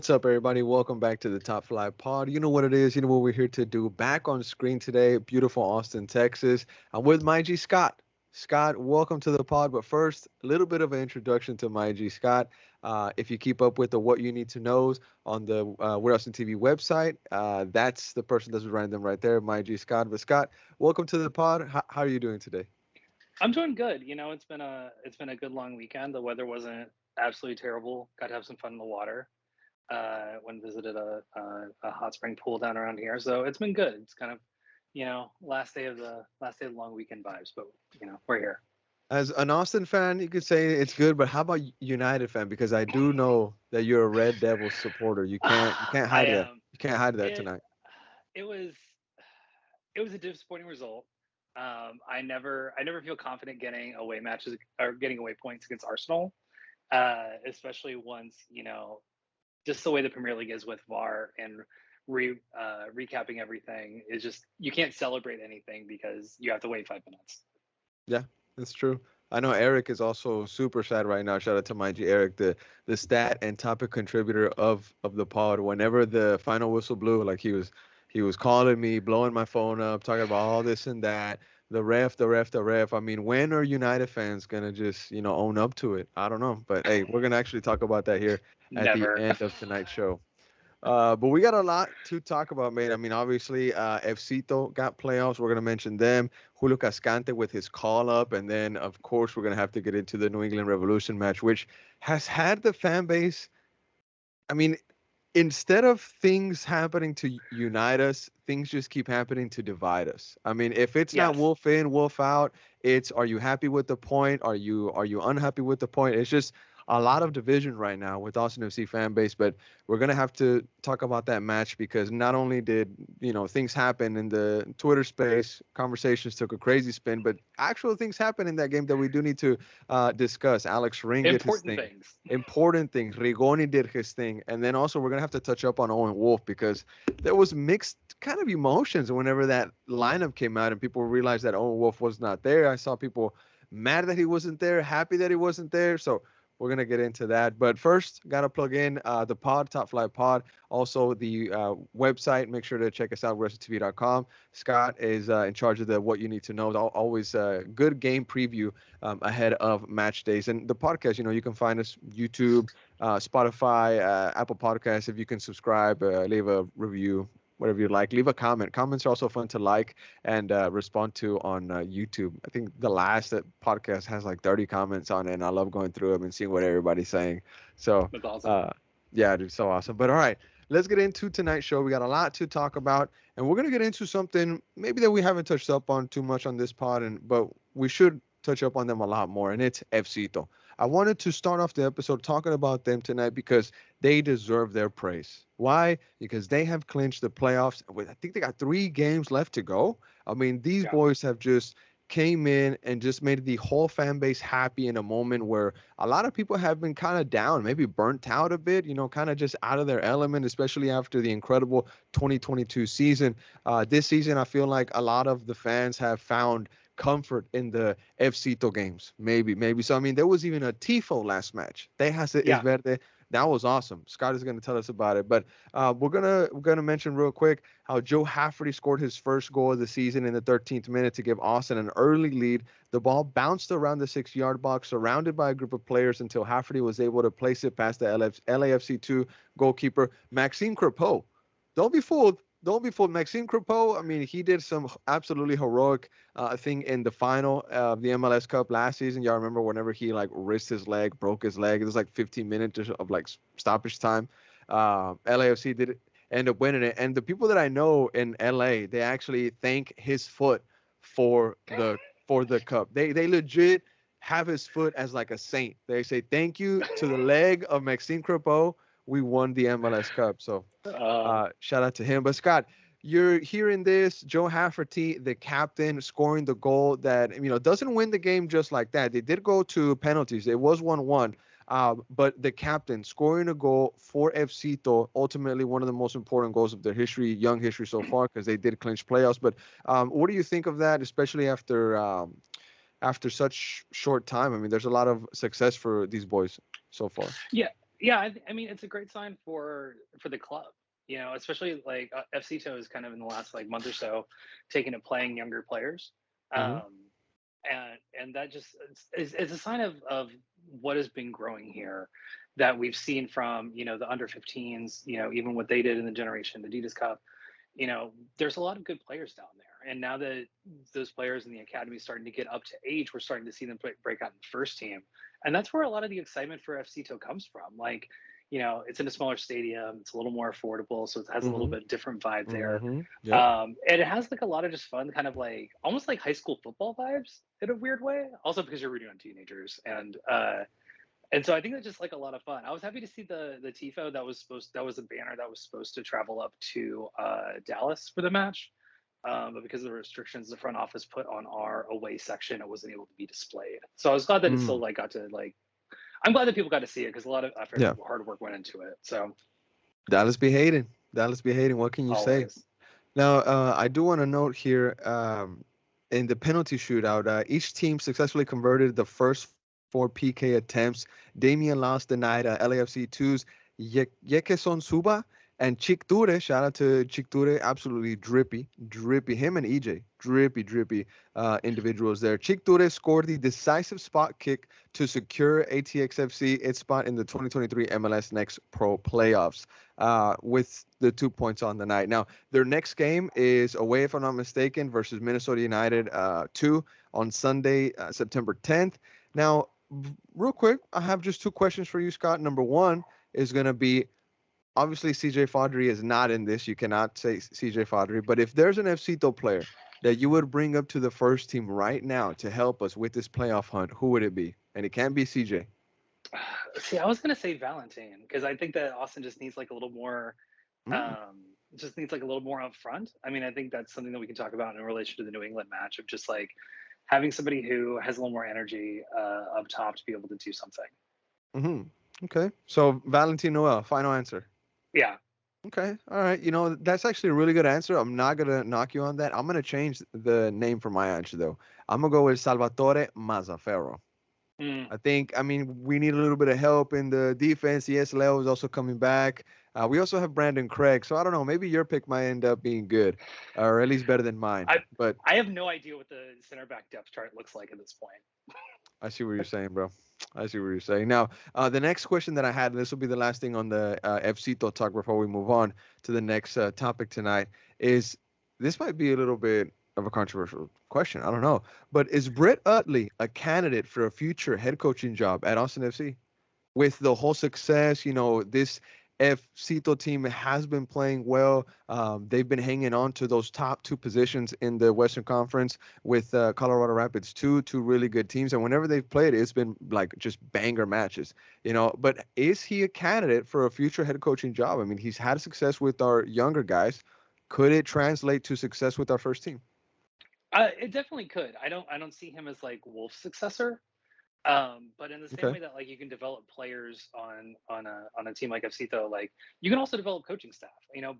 What's up, everybody? Welcome back to the Top Flight Pod. You know what it is. You know what we're here to do. Back on screen today, beautiful Austin, Texas. I'm with my G Scott. Scott, welcome to the pod. But first, a little bit of an introduction to my G Scott. If you keep up with the What You Need to Knows on the We're Austin TV website, that's the person that's running them right there, my G Scott. But Scott, welcome to the pod. How are you doing today? I'm doing good. It's been a good long weekend. The weather wasn't absolutely terrible. Got to have some fun in the water. When visited a hot spring pool down around here, so it's been good. It's kind of last day of the long weekend vibes, but we're here. As an Austin fan, you could say it's good, but how about United fan? Because I do know that you're a Red Devils supporter. You can't I hide that. am. You can't hide that It tonight. it was it was a disappointing result. I never feel confident getting away matches or getting away points against Arsenal, especially once just the way the Premier League is with VAR and recapping everything is just you can't celebrate anything because you have to wait 5 minutes. Yeah, that's true. I know Eric is also super sad right now. Shout out to my G Eric, the stat and topic contributor of the pod. Whenever the final whistle blew, like he was calling me, blowing my phone up, talking about all this and that. The ref, the ref, the ref. I mean, when are United fans gonna just own up to it? I don't know, but hey, we're gonna actually talk about that here at the Never. end of tonight's show. But we got a lot to talk about, mate. I mean, obviously, FCito got playoffs. We're going to mention them. Julio Cascante with his call up. And then, of course, we're going to have to get into the New England Revolution match, which has had the fan base. I mean, instead of things happening to unite us, things just keep happening to divide us. I mean, if it's not Yes. wolf in, wolf out, it's are you happy with the point? Are you unhappy with the point? It's just a lot of division right now with Austin FC fan base, but we're gonna have to talk about that match because not only did things happen in the Twitter space, conversations took a crazy spin, but actual things happen in that game that we do need to discuss. Alex Ring did his Important thing, things. important things. Rigoni did his thing, and then also we're gonna have to touch up on Owen Wolf because there was mixed kind of emotions whenever that lineup came out and people realized that Owen Wolf was not there. I saw people mad that he wasn't there, happy that he wasn't there. So we're gonna get into that, but first, gotta plug in the pod, Top Flight Pod. Also, the website. Make sure to check us out, WrestleTV.com. Scott is in charge of the What You Need to Know. Always a good game preview ahead of match days. And the podcast, you can find us YouTube, Spotify, Apple Podcasts. If you can subscribe, leave a review, whatever you like. Leave a comment. Comments are also fun to like and respond to on YouTube. I think the last podcast has like 30 comments on it, and I love going through them and seeing what everybody's saying. So, That's awesome. uh, yeah, dude, so awesome. But all right, let's get into tonight's show. We got a lot to talk about, and we're gonna get into something maybe that we haven't touched up on too much on this pod, but we should touch up on them a lot more, and it's FCito. I wanted to start off the episode talking about them tonight because they deserve their praise. Why? Because they have clinched the playoffs. I think they got 3 games left to go. I mean, these Yeah. boys have just came in and just made the whole fan base happy in a moment where a lot of people have been kind of down, maybe burnt out a bit, kind of just out of their element, especially after the incredible 2022 season. This season, I feel like a lot of the fans have found comfort in the FCito games. Maybe. So, I mean, there was even a Tifo last match. Tejas is Yeah. Verde. That was awesome. Scott is going to tell us about it. But we're gonna mention real quick how Joe Hafferty scored his first goal of the season in the 13th minute to give Austin an early lead. The ball bounced around the 6-yard box, surrounded by a group of players until Hafferty was able to place it past the LAFC2 goalkeeper Maxime Crepeau. Don't be fooled. Don't be fooled. Maxime Crepeau, I mean, he did some absolutely heroic thing in the final of the MLS Cup last season. Y'all remember whenever he like risked his leg, broke his leg. It was like 15 minutes of like stoppage time. LAFC did end up winning it, and the people that I know in LA, they actually thank his foot for the cup. They legit have his foot as like a saint. They say thank you to the leg of Maxime Crepeau. We won the MLS Cup. So Uh, shout out to him. But Scott, you're hearing this. Joe Hafferty, the captain, scoring the goal that doesn't win the game just like that. They did go to penalties. It was 1-1. But the captain scoring a goal for FCito, ultimately one of the most important goals of their history, young history so far, because they did clinch playoffs. But what do you think of that, especially after such short time? I mean, there's a lot of success for these boys so far. yeah. Yeah, I mean, it's a great sign for the club. Especially like FCito is kind of in the last like month or so taking to playing younger players, Hmm. um, and that just is a sign of what has been growing here, that we've seen from the under 15s, even what they did in the Generation Adidas Cup. There's a lot of good players down there. And now that those players in the academy starting to get up to age, we're starting to see them break out in the first team. And that's where a lot of the excitement for FCito comes from. Like, it's in a smaller stadium, it's a little more affordable, so it has a little Hmm. bit different vibe there. Yep. And it has like a lot of just fun, kind of like almost like high school football vibes in a weird way. Also because you're rooting on teenagers, and so I think that's just like a lot of fun. I was happy to see the tifo that was a banner that was supposed to travel up to Dallas for the match, but because of the restrictions the front office put on our away section, it wasn't able to be displayed. So I was glad that it still Mm. like got to like. I'm glad that people got to see it because a lot of effort Yeah. and hard work went into it. So Dallas be hating. Dallas be hating. What can you say? always. Now, I do want to note here, in the penalty shootout, each team successfully converted the first four PK attempts. Damian Loss denied LAFC 2's Yekeson Suba and Chikture. Shout out to Chikture, absolutely drippy, drippy. Him and EJ, drippy, drippy individuals there. Chikture scored the decisive spot kick to secure ATXFC its spot in the 2023 MLS Next Pro playoffs, with the 2 points on the night. Now, their next game is away, if I'm not mistaken, versus Minnesota United 2 on Sunday, September 10th. Now, real quick, I have just two questions for you, Scott. Number one is going to be, obviously, CJ Fodry is not in this. You cannot say CJ Fodry. But if there's an FCito player that you would bring up to the first team right now to help us with this playoff hunt, who would it be? And it can't be CJ. See, I was gonna say Valentine because I think that Austin just needs like a little more Mm, just needs like a little more upfront. I mean, I think that's something that we can talk about in relation to the New England match of just like having somebody who has a little more energy up top to be able to do something. hmm Okay. So, Valentin Noel, final answer. Yeah. Okay. All right. That's actually a really good answer. I'm not going to knock you on that. I'm going to change the name for my answer, though. I'm going to go with Salvatore Mazzaferro. Mm. I mean, we need a little bit of help in the defense. Yes, Leo is also coming back. We also have Brandon Craig. So I don't know. Maybe your pick might end up being good, or at least better than mine. I But I have no idea what the center back depth chart looks like at this point. I see what you're saying, bro. I see what you're saying. Now, the next question that I had, and this will be the last thing on the FCito talk before we move on to the next topic tonight, is this might be a little bit of a controversial question. I don't know. But is Brett Utley a candidate for a future head coaching job at Austin FC? With the whole success, this FCito team has been playing well. They've been hanging on to those top two positions in the Western Conference with Colorado Rapids, two really good teams. And whenever they've played, it's been like just banger matches, But is he a candidate for a future head coaching job? I mean, he's had success with our younger guys. Could it translate to success with our first team? It definitely could. I don't see him as like Wolf's successor. But in the same Okay. way that like you can develop players on a team like FCito, like you can also develop coaching staff.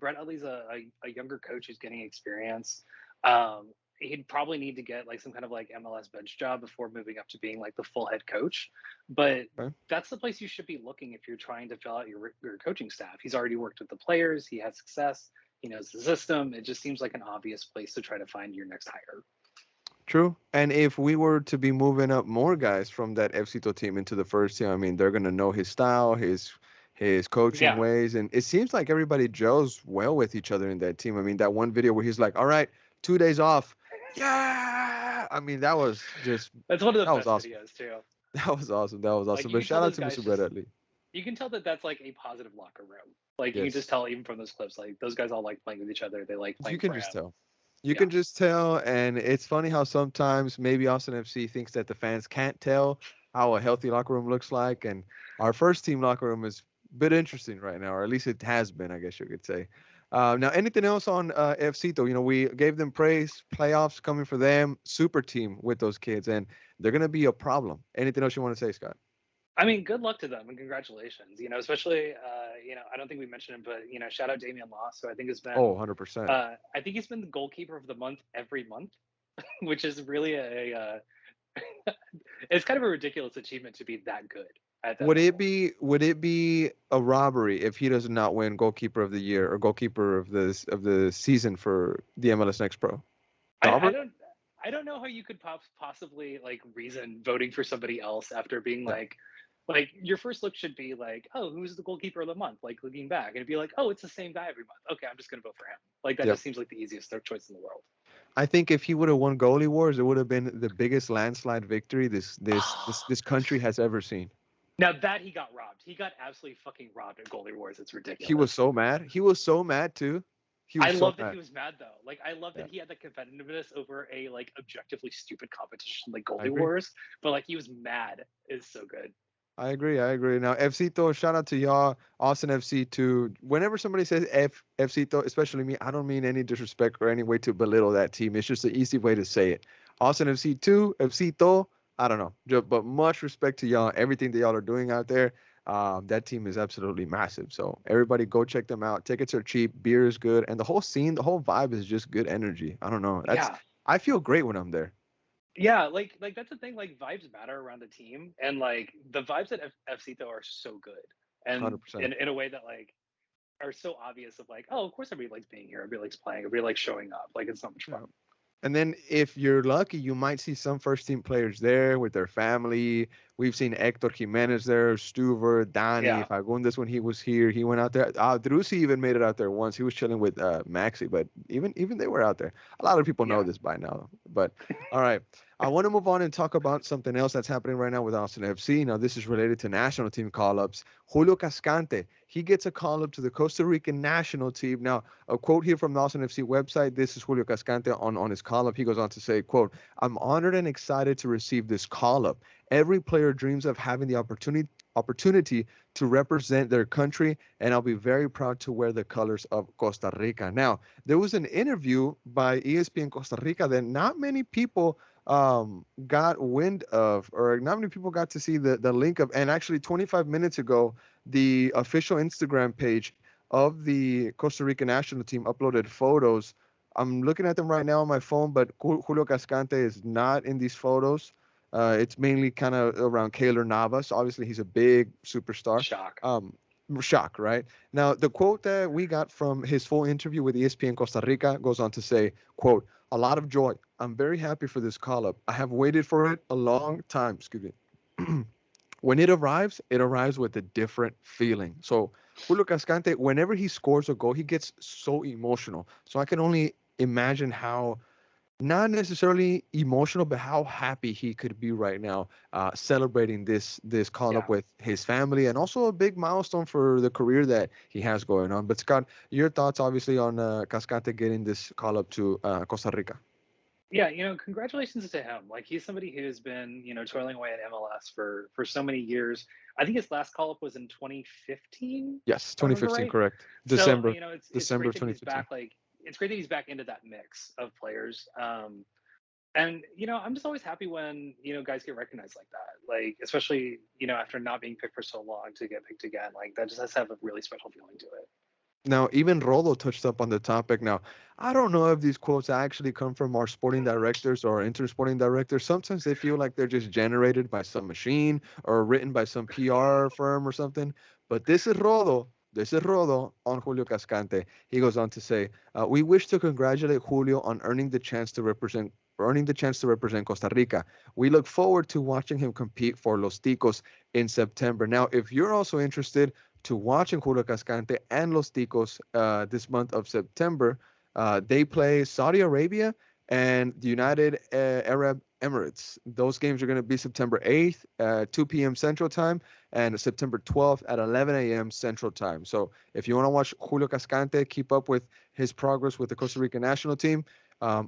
Brett Utley's a younger coach who's getting experience. He'd probably need to get like some kind of like MLS bench job before moving up to being like the full head coach. But Okay. that's the place you should be looking if you're trying to fill out your coaching staff. He's already worked with the players. He has success. He knows the system. It just seems like an obvious place to try to find your next hire. True. And if we were to be moving up more guys from that FCito team into the first team, I mean, they're gonna know his style, his coaching Yeah, ways, and it seems like everybody gels well with each other in that team. I mean, that one video where he's like, "All right, 2 days off." Yeah. I mean, that was just that's one of that the was best awesome. videos too. That was awesome. That was Like awesome. you But can tell shout out those to guys Mr. Brett just Utley. you can tell that that's like a positive locker room. Like you can Yes. just tell even from those clips, like those guys all like playing with each other. They like You playing can for just him. tell. You Yeah. can just tell, and it's funny how sometimes maybe Austin FC thinks that the fans can't tell how a healthy locker room looks like, and our first team locker room is a bit interesting right now, or at least it has been, I guess you could say. Now, anything else on FCito? We gave them praise, playoffs coming for them, super team with those kids, and they're gonna be a problem. Anything else you want to say, Scott? I mean, good luck to them and congratulations. Especially I don't think we mentioned him, but shout out Damian Loss, who I think has Oh, been 100%. I think he's been the goalkeeper of the month every month, which is really it's kind of a ridiculous achievement to be that good. at that Would it level. be a robbery if he does not win goalkeeper of the year or goalkeeper of the season for the MLS Next Pro? I Robbery? don't know how you could possibly like reason voting for somebody else after being Yeah. like your first look should be like, oh, who's the goalkeeper of the month? Like looking back, and it'd be like, oh, it's the same guy every month. Okay, I'm just gonna vote for him. Like that Yep. just seems like the easiest choice in the world. I think if he would have won goalie wars, it would have been the biggest landslide victory this country has ever seen. Now that he got robbed, he got absolutely fucking robbed at goalie wars. It's He was ridiculous. so mad. He was so mad too. He I was so love that he mad. was mad though. Like I love Yeah, that he had the competitiveness over a like objectively stupid competition like I goalie agree. wars, but like he was mad is so good. I agree. I agree. Now, FCito, shout out to y'all. Austin FC too. Whenever somebody says FCito, especially me, I don't mean any disrespect or any way to belittle that team. It's just an easy way to say it. Austin FC two, FCito. I don't know, but much respect to y'all. Everything that y'all are doing out there. That team is absolutely massive. So everybody go check them out. Tickets are cheap. Beer is good, and the whole scene, the whole vibe is just good energy. I don't know. Yeah. I feel great when I'm there. Yeah, like that's the thing. Like vibes matter around the team, and like the vibes at FCito are so good, and 100%. in a way that like are so obvious of like, oh, of course everybody likes being here, everybody likes playing, everybody likes showing up. Like it's so much fun. And then if you're lucky, you might see some first team players there with their family. We've seen Hector Jimenez there, Stuver, Donnie, Yeah, Fagundes when he was here. He went out there. Drusi even made it out there once. He was chilling with Maxi, but even they were out there. A lot of people know yeah, this by now. But all right. I want to move on and talk about something else that's happening right now with Austin FC. Now, this is related to national team call ups. Julio Cascante, he gets a call up to the Costa Rican national team. Now, a quote here from the Austin FC website. This is Julio Cascante on his call up. He goes on to say, quote, I'm honored and excited to receive this call up. Every player dreams of having the opportunity to represent their country, and I'll be very proud to wear the colors of Costa Rica. Now, there was an interview by ESPN Costa Rica that not many people got wind of, or not many people got to see the link of. And actually, 25 minutes ago, the official Instagram page of the Costa Rica national team uploaded photos. I'm looking at them right now on my phone, but Julio Cascante is not in these photos. It's mainly kind of around Keylor Navas. Obviously, he's a big superstar. shock. Um, Shock, right? Now, the quote that we got from his full interview with ESPN Costa Rica goes on to say, quote, a lot of joy. I'm very happy for this call up. I have waited for it a long time. Excuse me. When it arrives with a different feeling. So Julio Cascante, whenever he scores a goal, he gets so emotional. So I can only imagine how not necessarily emotional, but how happy he could be right now, celebrating this call up Yeah. with his family, and also a big milestone for the career that he has going on. But Scott, your thoughts obviously on Cascante getting this call up to Costa Rica? Yeah, congratulations to him. Like he's somebody who's been, toiling away at MLS for so many years. I think his last call up was in 2015, Yes, if I remember 2015, right. correct. So, it's December great of that he's 2015. back. Like it's great that he's back into that mix of players. And I'm just always happy when guys get recognized like that. Like especially after not being picked for so long to get picked again. Like that just has to have a really special feeling to it. Now, even Rodo touched up on the topic. Now, I don't know if these quotes actually come from our sporting directors or inter-sporting directors. Sometimes they feel like they're just generated by some machine or written by some PR firm or something. But this is Rodo. This is Rodo on Julio Cascante. He goes on to say, "We wish to congratulate Julio on earning the chance to represent Costa Rica. We look forward to watching him compete for Los Ticos in September." Now, if you're also interested to watching Julio Cascante and Los Ticos this month of September. They play Saudi Arabia and the United Arab Emirates. Those games are going to be September 8th, 2 p.m. Central Time, and September 12th at 11 a.m. Central Time. So if you want to watch Julio Cascante, keep up with his progress with the Costa Rica national team,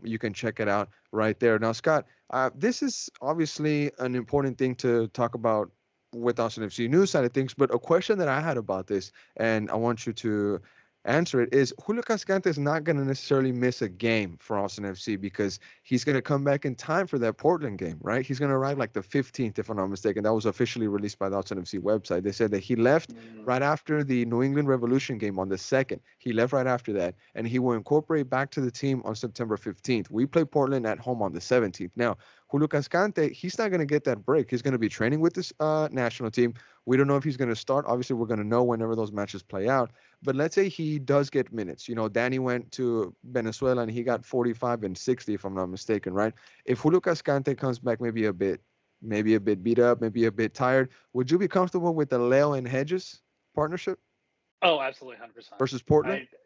you can check it out right there. Now, Scott, this is obviously an important thing to talk about with Austin FC news side of things. But a question that I had about this, and I want you to answer it, is Julio Cascante is not going to necessarily miss a game for Austin FC because he's going to come back in time for that Portland game, right? He's going to arrive like the 15th, if I'm not mistaken. That was officially released by the Austin FC website. They said that he left Mm. right after the New England Revolution game on the 2nd. He left right after that, and he will incorporate back to the team on September 15th. We play Portland at home on the 17th. Now, Julio Cascante, he's not going to get that break. He's going to be training with this national team. We don't know if he's going to start. Obviously, we're going to know whenever those matches play out. But let's say he does get minutes. Danny went to Venezuela and he got 45 and 60, if I'm not mistaken, right? If Julio Cascante comes back maybe a bit beat up, maybe a bit tired, would you be comfortable with the Leo and Hedges partnership Oh, absolutely, 100%. versus Portland? I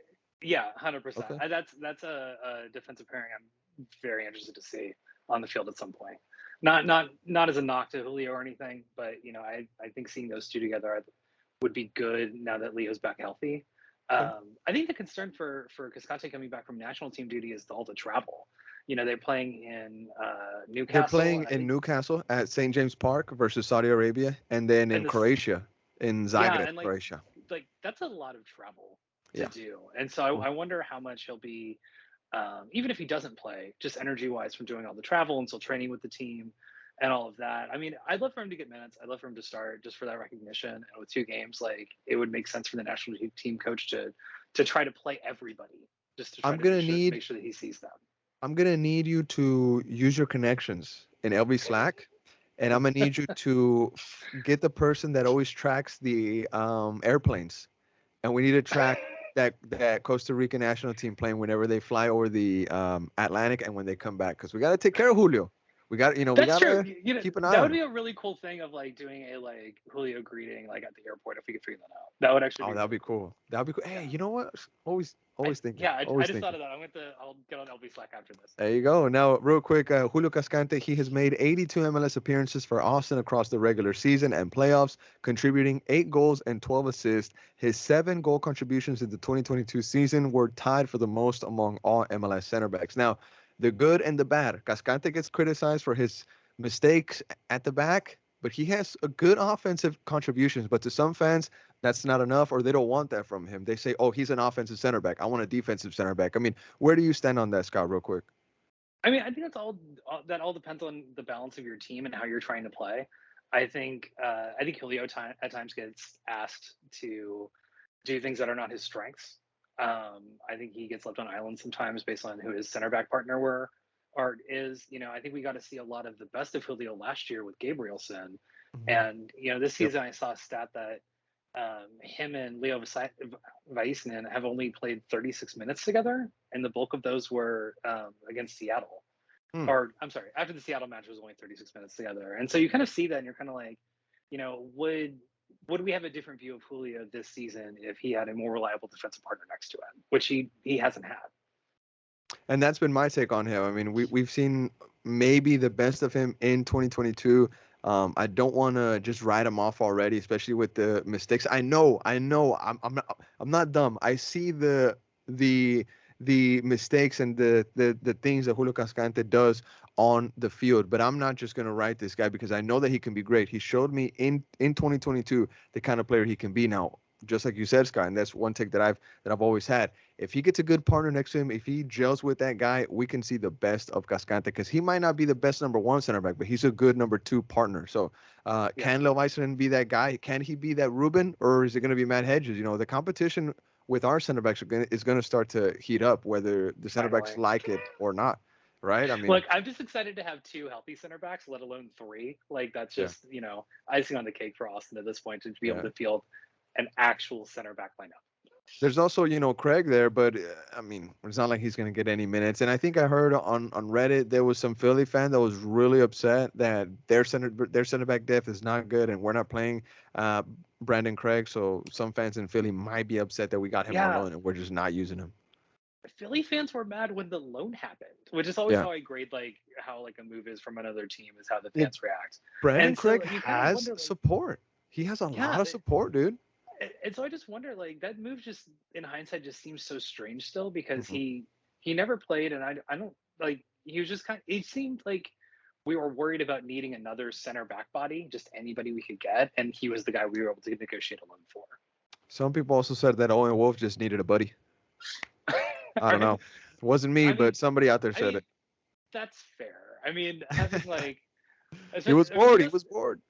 Yeah, 100%. Okay. That's a defensive pairing I'm very interested to see on the field at some point. Not as a knock to Julio or anything, but I think seeing those two together would be good now that Leo's back healthy. Okay. I think the concern for Cascante coming back from national team duty is all the travel. They're playing in They're Newcastle, playing and I in think Newcastle at St. James Park versus Saudi Arabia, and then and in this Croatia, in yeah, Zagreb, and Croatia. that's a lot of travel to Yeah. do, and so I wonder how much he'll be, even if he doesn't play, just energy wise from doing all the travel and still training with the team and all of that. I mean, I'd love for him to get minutes. I'd love for him to start just for that recognition. And with 2 games, like it would make sense for the national team coach to try to play everybody, just to try I'm to gonna make need sure that he sees them. I'm gonna need you to use your connections in LB Slack, and I'm gonna need you to get the person that always tracks the airplanes, and we need to track that Costa Rica national team plane whenever they fly over the Atlantic and when they come back, because we gotta take care of Julio. We That's true. gotta keep an eye That would on him. be a really cool thing of like doing a like Julio greeting like at the airport if we could figure that out. That would actually Oh, be that'd really be cool. cool. That'd be cool. Hey, Yeah. you know what? Always thinking. I Always just thought thinking. of that. I'll get on LB Slack after this. There you go. Now, real quick, Julio Cascante, he has made 82 MLS appearances for Austin across the regular season and playoffs, contributing 8 goals and 12 assists. His 7 goal contributions in the 2022 season were tied for the most among all MLS center backs. Now, the good and the bad. Cascante gets criticized for his mistakes at the back, but he has a good offensive contributions. But to some fans, that's not enough, or they don't want that from him. They say, "Oh, he's an offensive center back. I want a defensive center back." I mean, where do you stand on that, Scott? Real quick. I mean, I think that all depends on the balance of your team and how you're trying to play. I think Julio at times gets asked to do things that are not his strengths. I think he gets left on island sometimes based on who his center back partner is. I think we got to see a lot of the best of Julio last year with Gabrielson, Mhm. and this Yep. season I saw a stat that him and Leo Vaisinen have only played 36 minutes together, and the bulk of those were against Seattle. Hmm. Or I'm sorry, after the Seattle match was only 36 minutes together, and so you kind of see that, and you're kind of like, would we have a different view of Julio this season if he had a more reliable defensive partner next to him, which he hasn't had. And that's been my take on him. I mean, we've seen maybe the best of him in 2022. I don't want to just write him off already, especially with the mistakes. I know. I'm not dumb. I see the the mistakes and the things that Julio Cascante does on the field, but I'm not just gonna write this guy because I know that he can be great. He showed me in 2022 the kind of player he can be now. Just like you said, Scott, and that's one take that I've always had. If he gets a good partner next to him, if he gels with that guy, we can see the best of Cascante because he might not be the best number one center back, but he's a good number two partner. So, can Leo Weissman be that guy? Can he be that Ruben, or is it going to be Matt Hedges? The competition with our center backs is going to start to heat up, whether the center backs Finally, like it or not, right? I mean, look, I'm just excited to have 2 healthy center backs, let alone 3. Like that's yeah, just icing on the cake for Austin at this point to be able yeah. to field an actual center back lineup. There's also, Craig there, but I mean, it's not like he's going to get any minutes. And I think I heard on Reddit there was some Philly fan that was really upset that their center back depth is not good, and we're not playing uh, Brandon Craig. So some fans in Philly might be upset that we got him on Yeah, loan and we're just not using him. Philly fans were mad when the loan happened, which is always Yeah, how I grade like how like a move is from another team is how the yeah. fans react. Brandon And so Craig you kind of has wonder like, support. He has a lot yeah, of support, dude. and so I just wonder like that move just in hindsight just seems so strange still because Mhm. he never played, and I don't like he was just it seemed like we were worried about needing another center back body, just anybody we could get, and he was the guy we were able to negotiate a loan for. Some people also said that Owen Wolf just needed a buddy. I don't know. I, It wasn't me, I but mean, somebody out there I said mean it. that's fair. I mean, having like, He was I mean, I bored. He guess was bored.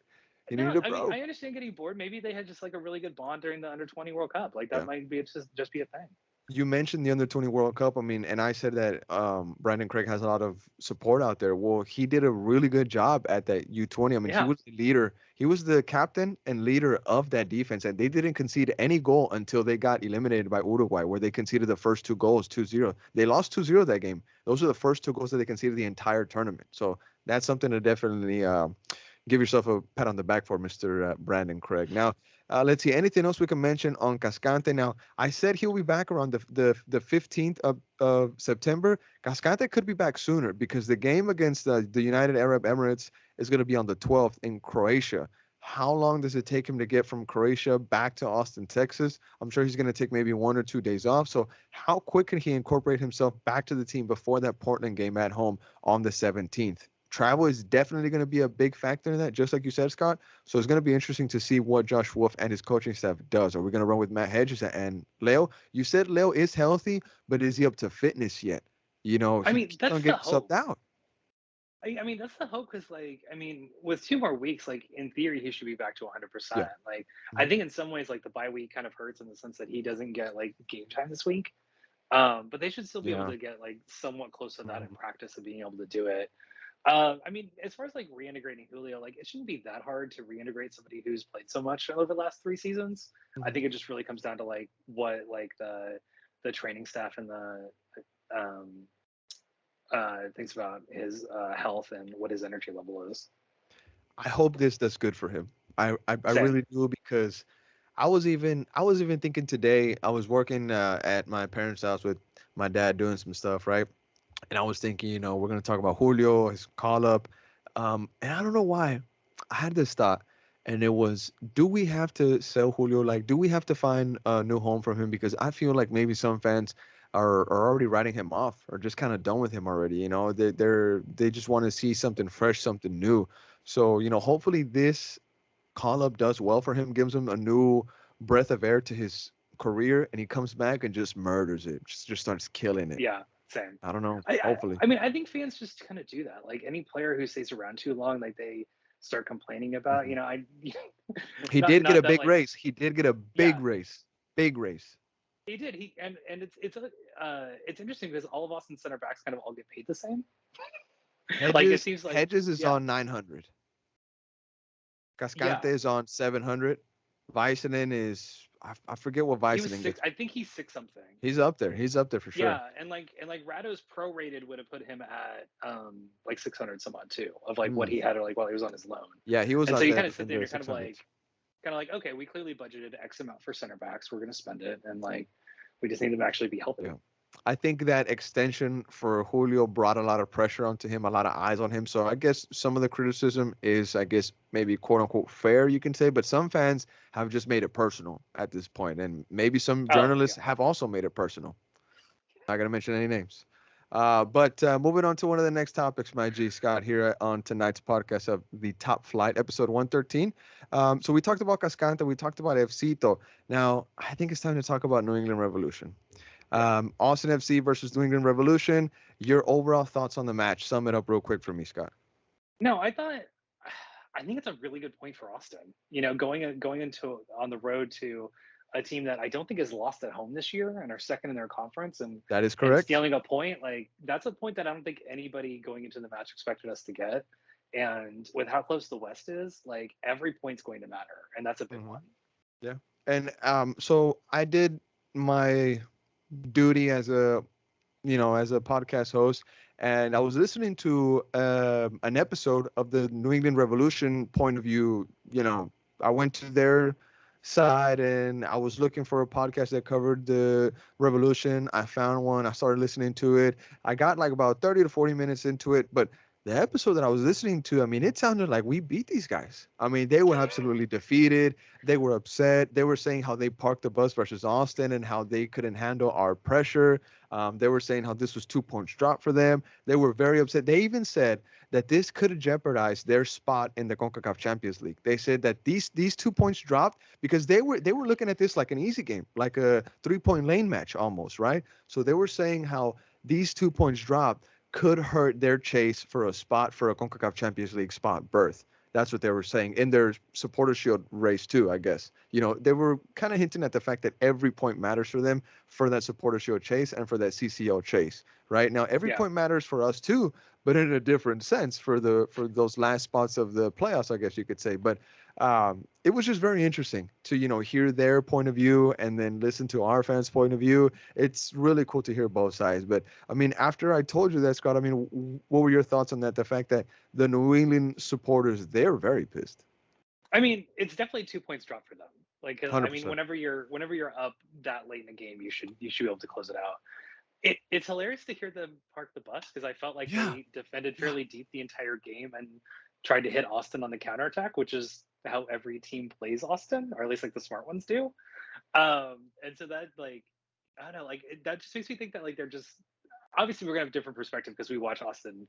He no. needed a I mean, bro. I understand getting bored. Maybe they had just like a really good bond during the under 20 World Cup. Like that Yeah. might be just be a thing. You mentioned the under 20 World Cup. I mean, and I said that Brandon Craig has a lot of support out there. Well, he did a really good job at that U20. I mean, he Yeah. was the leader. He was the captain and leader of that defense, and they didn't concede any goal until they got eliminated by Uruguay, where they conceded the first two goals, 2-0. They lost 2-0 that game. Those are the first two goals that they conceded the entire tournament. So that's something to definitely give yourself a pat on the back for, Mr. Brandon Craig. Now, let's see. Anything else we can mention on Cascante? Now, I said he'll be back around the 15th of September. Cascante could be back sooner because the game against the United Arab Emirates is going to be on the 12th in Croatia. How long does it take him to get from Croatia back to Austin, Texas? I'm sure he's going to take maybe 1 or 2 days off. So, how quick can he incorporate himself back to the team before that Portland game at home on the 17th? Travel is definitely going to be a big factor in that, just like you said, Scott. So it's going to be interesting to see what Josh Wolf and his coaching staff does. Are we going to run with Matt Hedges and Leo? You said Leo is healthy, but is he up to fitness yet? I He mean, keeps that's on the getting subbed hope. out. I mean, that's the hope because, like, I mean, with 2 more weeks, like, in theory, he should be back to 100%. Yeah. Like, I Mhm. think in some ways, like, the bye week kind of hurts in the sense that he doesn't get, like, game time this week. But they should still be able Yeah. to get, like, somewhat close to that in Mhm. practice of being able to do it. I mean, as far as like reintegrating Julio, like it shouldn't be that hard to reintegrate somebody who's played so much over the last 3 seasons. I Mhm. think it just really comes down to like what like the training staff and the um, thinks about his health and what his energy level is. I hope this does good for him. I Same. really do because I was even thinking today. I was working at my parents' house with my dad doing some stuff, right? And I was thinking, we're gonna talk about Julio, his call up, and I don't know why I had this thought, and it was, do we have to sell Julio? Like, do we have to find a new home for him? Because I feel like maybe some fans are already writing him off or just kind of done with him already. They just want to see something fresh, something new. So hopefully this call up does well for him, gives him a new breath of air to his career, and he comes back and just murders it, just starts killing it. Yeah, same. I don't know. I, I Hopefully. I mean, I think fans just kind of do that. Like any player who stays around too long, like they start complaining about. Mhm. I He not did get a that big like raise. He did get a yeah, big race. Big race. he did. And it's interesting because all of Austin's center backs kind of all get paid the same. Like it Hedges seems like Hedges is yeah, on 900. Cascante yeah. is on 700. Vicenen is I forget what He was Vicenen six. gets. I think he's six something. He's up there. He's up there for sure. Yeah, and like Rado's prorated would have put him at like 600 some odd too of like what Mm. he had like while he was on his loan. Yeah, he was And so out you there kind of sit in there and the you're kind of 600s. like okay, we clearly budgeted X amount for center backs. We're going to spend it, and like we just need them to actually be healthy. Yeah. I think that extension for Julio brought a lot of pressure onto him, a lot of eyes on him. So I guess some of the criticism is, I guess, maybe quote unquote fair, you can say, but some fans have just made it personal at this point, and maybe some Oh journalists yeah, have also made it personal. Not gonna mention any names. But moving on to one of the next topics, my G Scott, here on tonight's podcast of the Top Flight, episode 113. So we talked about Cascante, we talked about FCito. Now I think it's time to talk about New England Revolution. yeah. Austin FC versus New England Revolution. Your overall thoughts on the match? Sum it up real quick for me, Scott. No, I think it's a really good point for Austin. Going into on the road to a team that I don't think has lost at home this year and are second in their conference That is and correct. stealing a point, like that's a point that I don't think anybody going into the match expected us to get. And with how close the West is, like every point's going to matter, and that's a big Hmm. one. Yeah. And so I did my duty as a podcast host, and I was listening to an episode of the New England Revolution point of view. I went to their side and I was looking for a podcast that covered the revolution. I found one. I started listening to it. I got like about 30 to 40 minutes into it, but the episode that I was listening to, I mean, it sounded like we beat these guys. I mean, they were absolutely defeated. They were upset. They were saying how they parked the bus versus Austin and how they couldn't handle our pressure. They were saying how this was 2 points drop for them. They were very upset. They even said that this could have jeopardized their spot in the CONCACAF Champions League. They said that these 2 points dropped because they were looking at this like an easy game, like a 3 point lane match almost, right? So they were saying how these 2 points dropped could hurt their chase for a spot for a CONCACAF Champions League spot berth. That's what they were saying in their supporter shield race too, I guess. They were kind of hinting at the fact that every point matters for them for that supporter shield chase and for that CCO chase, right? Now every Yeah. point matters for us too, but in a different sense for those last spots of the playoffs, I guess you could say. But it was just very interesting to hear their point of view and then listen to our fans' point of view. It's really cool to hear both sides. But I mean, after I told you that, Scott, I mean, what were your thoughts on that? The fact that the New England supporters, they're very pissed. I mean, it's definitely 2 points drop for them. Like, 'cause, I mean, 100%. whenever you're up that late in the game, you should be able to close it out. It's hilarious to hear them park the bus because I felt like Yeah. they defended Yeah. fairly deep the entire game and tried to hit Austin on the counterattack, which is how every team plays Austin, or at least like the smart ones do. And so that, like, I don't know, like that just makes me think that like they're just, obviously we're gonna have a different perspective because we watch Austin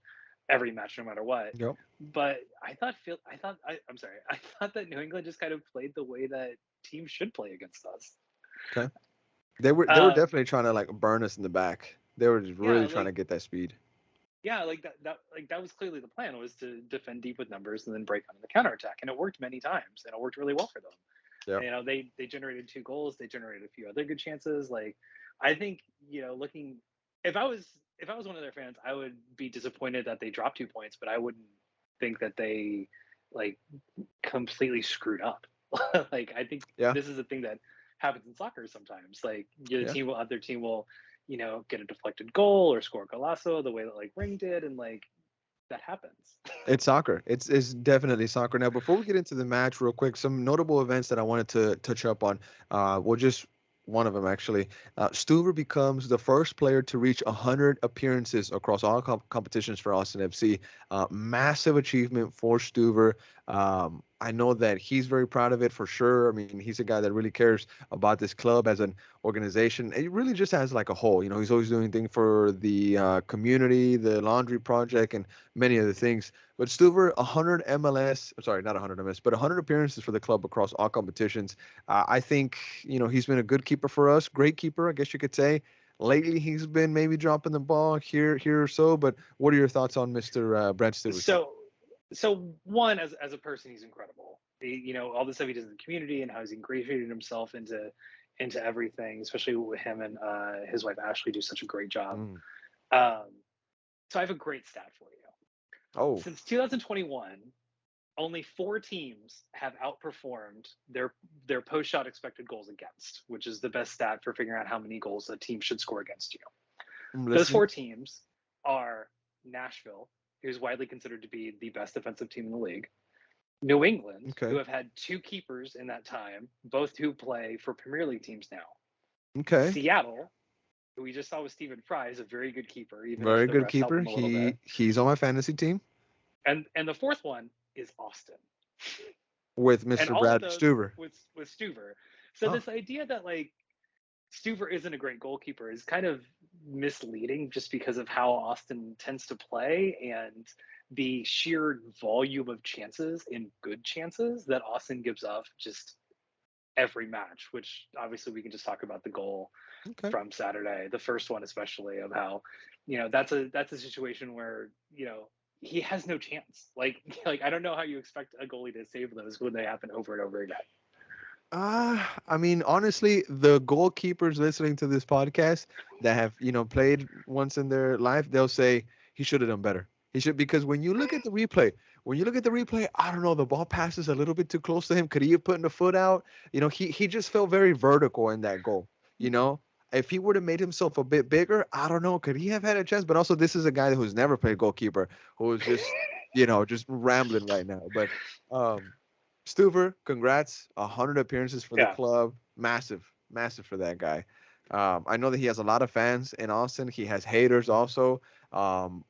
every match no matter what. Yep. But I'm sorry, I thought that New England just kind of played the way that teams should play against us. Okay. They were Um, definitely trying to like burn us in the back. They were just yeah, really trying to get that speed. like that was clearly the plan, was to defend deep with numbers and then break on the counterattack, and it worked many times and it worked really well for them. Yep. You know, they generated 2 goals, they generated a few other good chances. Like, I think, looking, if I was one of their fans, I would be disappointed that they dropped 2 points, but I wouldn't think that they like completely screwed up. Like, I think Yeah. this is a thing that happens in soccer sometimes. Like, the Yeah. other team will, get a deflected goal or score a golazo the way that like Ring did, and like that happens. It's soccer. It's definitely soccer. Now, before we get into the match, real quick, some notable events that I wanted to touch up on. Well, just one of them actually. Stuver becomes the first player to reach 100 appearances across all competitions for Austin FC. Massive achievement for Stuver. I know that he's very proud of it for sure. I mean, he's a guy that really cares about this club as an organization. It really just has like a whole. He's always doing things for the community, the laundry project, and many other things. But Stuver, 100 MLS, sorry, not 100 MLS, but 100 appearances for the club across all competitions. I think, he's been a good keeper for us, great keeper, I guess you could say. Lately, he's been maybe dropping the ball here or so. But what are your thoughts on Mr. Brad Stuver, Scott? So, one, as a person, he's incredible. All the stuff he does in the community and how he's ingratiated himself into everything, especially with him and his wife Ashley do such a great job. Mm. Um, so I have a great stat for you. Oh, Since 2021, only 4 teams have outperformed their post shot expected goals against, which is the best stat for figuring out how many goals a team should score against you. I'm Those listening. 4 teams are Nashville, who's widely considered to be the best defensive team in the league; New England, Okay. who have had 2 keepers in that time, both who play for Premier League teams now; Okay. Seattle, who we just saw with Stephen Fry, is a very good keeper, even if Very the good refs help keeper. him a little bit. He's on my fantasy team And the fourth one is Austin. with And Mr. all of Brad those Stuver. with Stuver. So Oh, this idea that like Stuver isn't a great goalkeeper is kind of misleading, just because of how Austin tends to play and the sheer volume of chances, in good chances, that Austin gives up just every match, which obviously we can just talk about the goal okay. from Saturday, the first one especially, of how, that's a situation where, he has no chance. Like like I don't know how you expect a goalie to save those when they happen over and over again. I mean, honestly, the goalkeepers listening to this podcast that have, played once in their life, they'll say he should have done better. He should, because when you look at the replay, I don't know, the ball passes a little bit too close to him. Could he have put the foot out? He just felt very vertical in that goal. You know, if he would have made himself a bit bigger, I don't know, could he have had a chance? But also, this is a guy who's never played goalkeeper, who is just, just rambling right now. But um, Stuver, congrats. 100 appearances for the Yeah, club. Massive, massive for that guy. I know that he has a lot of fans in Austin. He has haters also. Um,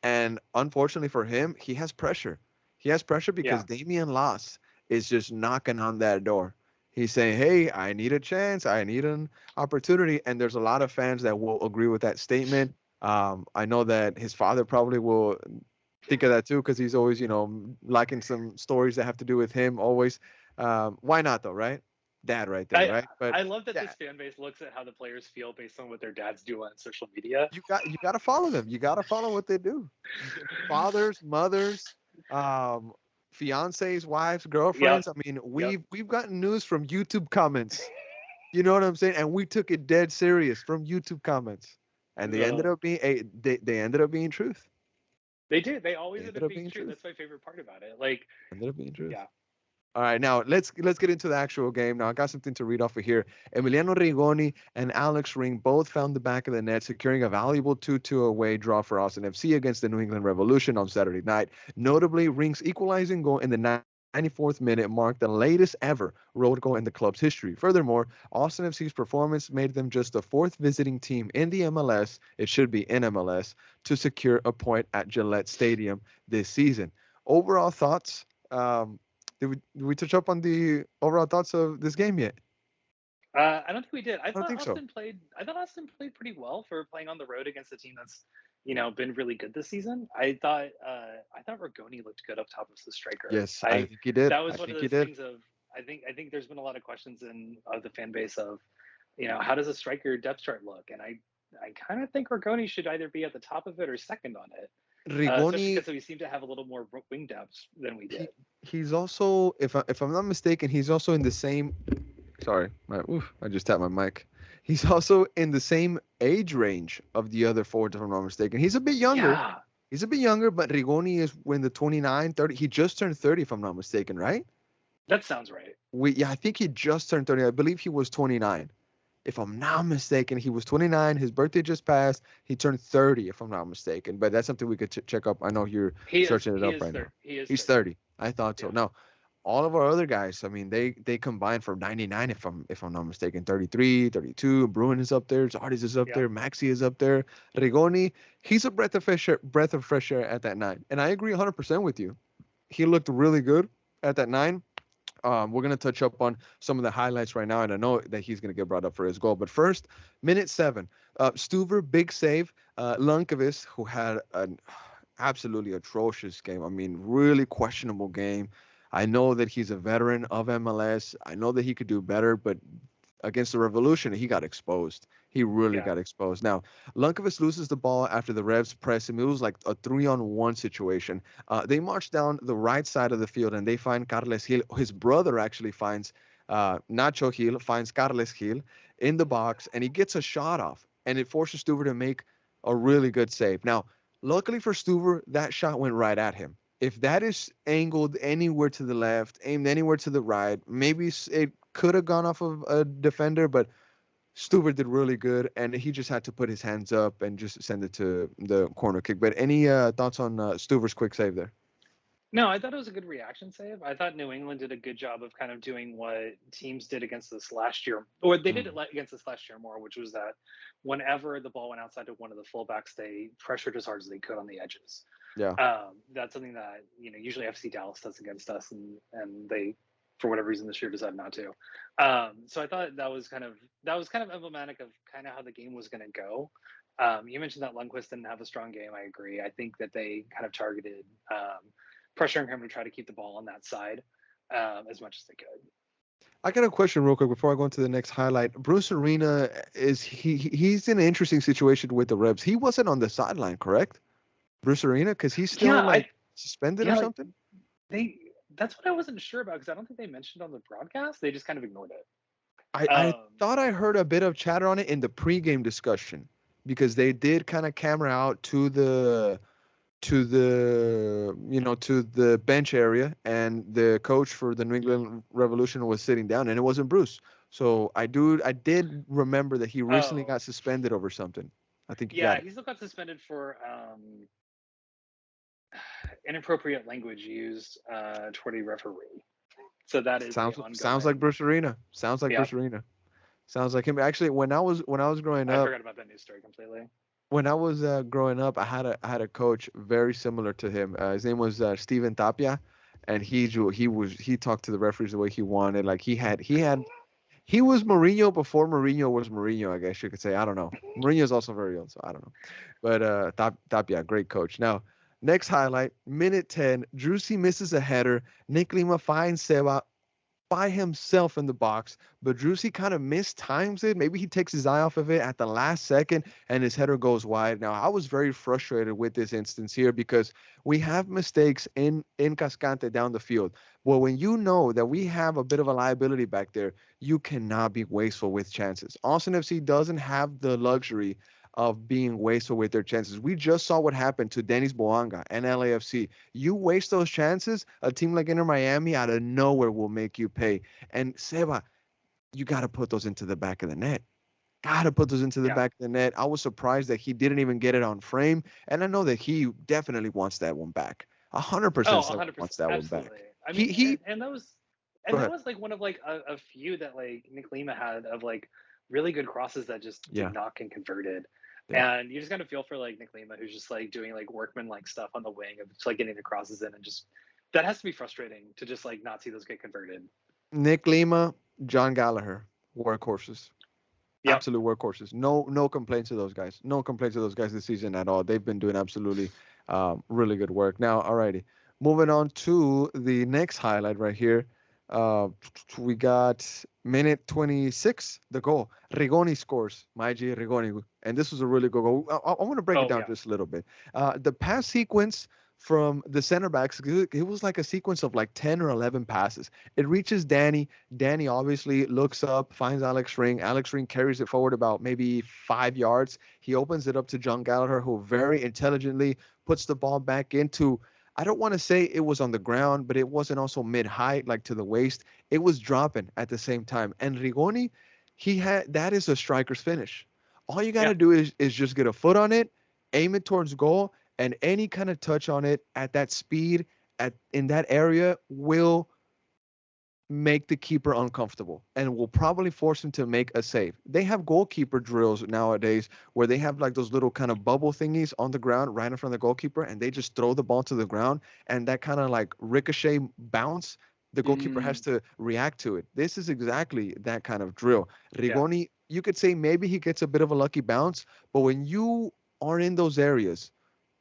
and unfortunately for him, he has pressure. He has pressure because yeah, Damian Loss is just knocking on that door. He's saying, hey, I need a chance. I need an opportunity. And there's a lot of fans that will agree with that statement. I know that his father probably will think of that too, because he's always, liking some stories that have to do with him always. Why not though, right? Dad right there, I right? But I love that yeah, this fan base looks at how the players feel based on what their dads do on social media. you got to follow them. You got to follow what they do. Fathers, mothers, um, fiancés, wives, Yep. girlfriends. I mean, Yep. we've gotten news from YouTube comments. You know what I'm saying? And we took it dead serious from YouTube comments, and they ended Uh, up being they ended up being truth. they do. They They always end ended up up being being true. truth. That's my favorite part about it. Like, Ended up being truth. yeah. All right, now let's get into the actual game. Now I got something to read off of here. Emiliano Rigoni and Alex Ring both found the back of the net, securing a valuable 2-2 away draw for Austin FC against the New England Revolution on Saturday night. Notably, Ring's equalizing goal in the 94th minute marked the latest ever road goal in the club's history. Furthermore, Austin FC's performance made them just the fourth visiting team in the MLS, it should be in MLS, to secure a point at Gillette Stadium this season. Overall thoughts? Did we touch up on the overall thoughts of this game yet? I don't think we did. I don't think so. I thought Austin played pretty well for playing on the road against a team that's been really good this season. I thought Ragoni looked good up top as the striker. Yes, I think he did. That I was one of think he those did. things of I think there's been a lot of questions in of the fan base of how does a striker depth chart look, and I kind of think Ragoni should either be at the top of it or second on it, especially Rigoni, because we seem to have a little more wing depth than we did. he's also, if I'm not mistaken, he's also in the same. Sorry, I just tapped my mic. He's also in the same age range of the other forwards, if I'm not mistaken. He's a bit younger. Yeah, He's a bit younger, but Rigoni is when the 29, 30. He just turned 30, if I'm not mistaken, right? that sounds right. Yeah, I think he just turned 30. I believe he was 29. If I'm not mistaken, he was 29. His birthday just passed. He turned 30, if I'm not mistaken. But that's something we could check up. I know you're searching it up right now. He is He's 30. 30. I thought so. Yeah. Now, all of our other guys, I mean, they combined for 99, if I'm not mistaken. 33, 32. Bruin is up there. Zardis is up Yep. there. Maxi is up there. Rigoni, he's a breath of fresh air at that 9. And I agree 100% with you. He looked really good at that 9. We're going to touch up on some of the highlights right now, and I know that he's going to get brought up for his goal. But first, minute 7, Stuver, big save. Lunkovic, who had an absolutely atrocious game. I mean, really questionable game. I know that he's a veteran of MLS. I know that he could do better, but against the Revolution, he got exposed. He really Yeah. got exposed. Now, Lunkovic loses the ball after the Revs press him. It was like a 3-on-1 situation. They march down the right side of the field and they find Carles Gil. His brother actually finds Nacho Gil, finds Carles Gil in the box, and he gets a shot off, and it forces Stuver to make a really good save. Now, luckily for Stuver, that shot went right at him. If that is angled anywhere to the left, aimed anywhere to the right, maybe it could have gone off of a defender, but Stuver did really good, and he just had to put his hands up and just send it to the corner kick. But any thoughts on Stuver's quick save there? No, I thought it was a good reaction save. I thought New England did a good job of kind of doing what teams did against us last year, or they did it Mm, against us last year more, which was that whenever the ball went outside of one of the fullbacks, they pressured as hard as they could on the edges. yeah. That's something that usually FC Dallas does against us, and they, for whatever reason, this year decided not to. So I thought that was kind of emblematic of kind of how the game was going to go. You mentioned that Lundqvist didn't have a strong game. I agree. I think that they kind of targeted pressuring him to try to keep the ball on that side as much as they could. I got a question real quick before I go into the next highlight. Bruce Arena he's in an interesting situation with the Rebs. He wasn't on the sideline, correct? Bruce Arena, because he's still Yeah, like suspended or like something. they. That's what I wasn't sure about because I don't think they mentioned on the broadcast. They just kind of ignored it. I Um, thought I heard a bit of chatter on it in the pregame discussion because they did kind of camera out to the bench area, and the coach for the New England Revolution was sitting down, and it wasn't Bruce. So I did remember that he recently oh, got suspended over something. I think you got yeah, it. he still got suspended for inappropriate language used toward a referee. So that is a Sounds like ongoing. Bruce Arena. Sounds like Yeah, Bruce Arena. Sounds like him. Actually, when I was growing I up, forgot about that news story completely. growing up, I had a coach very similar to him. His name was Steven Tapia, and he talked to the referees the way he wanted. Like he was Mourinho before Mourinho was Mourinho, I guess you could say. I don't know. Mourinho is also very old, so I don't know. But Tapia, great coach. Now, next highlight, minute 10, Drusy misses a header. Nick Lima finds Seba. by himself in the box, but Drusy kind of mistimes it. Maybe he takes his eye off of it at the last second and his header goes wide. Now, I was very frustrated with this instance here because we have mistakes in Cascante down the field. Well, when you know that we have a bit of a liability back there, you cannot be wasteful with chances. Austin FC doesn't have the luxury of being wasteful with their chances. We just saw what happened to Dennis Boanga and LAFC. You waste those chances, a team like Inter Miami out of nowhere will make you pay. And Seba, you got to put those into the back of the net. Got to put those into the Yeah. back of the net. I was surprised that he didn't even get it on frame. And I know that he definitely wants that one back. 100% Oh, Seba 100%, wants that one absolutely. back. I mean, He, and that was go and that ahead. was like one of like a few that like Nick Lima had of like really good crosses that just did Yeah. not get converted. Yeah. And you just kind of feel for like Nick Lima, who's just like doing like workman like stuff on the wing of just like getting the crosses in and just that has to be frustrating to just like not see those get converted. Nick Lima, John Gallagher, workhorses. Yep. Absolute workhorses. No complaints to those guys. No complaints to those guys this season at all. They've been doing absolutely really good work. Now, alrighty, moving on to the next highlight right here. Uh, we got minute 26, the goal. Rigoni scores. Maiji Rigoni, and this was a really good goal. I want to break it Oh down yeah. just a little bit. The pass sequence from the center backs, it was like a sequence of like 10 or 11 passes. It reaches Danny. Danny obviously looks up, finds Alex Ring. Alex Ring carries it forward about maybe 5 yards. He opens it up to John Gallagher, who very intelligently puts the ball back into. I don't want to say it was on the ground, but it wasn't also mid height, like to the waist. It was dropping at the same time. And Rigoni, he had that is a striker's finish. All you got Yeah. to do is just get a foot on it, aim it towards goal, and any kind of touch on it at that speed at in that area will make the keeper uncomfortable and will probably force him to make a save. They have goalkeeper drills nowadays where they have like those little kind of bubble thingies on the ground right in front of the goalkeeper and they just throw the ball to the ground and that kind of like ricochet bounce, the goalkeeper has Mm, to react to it. This is exactly that kind of drill. yeah. Rigoni, you could say maybe he gets a bit of a lucky bounce, but when you are in those areas,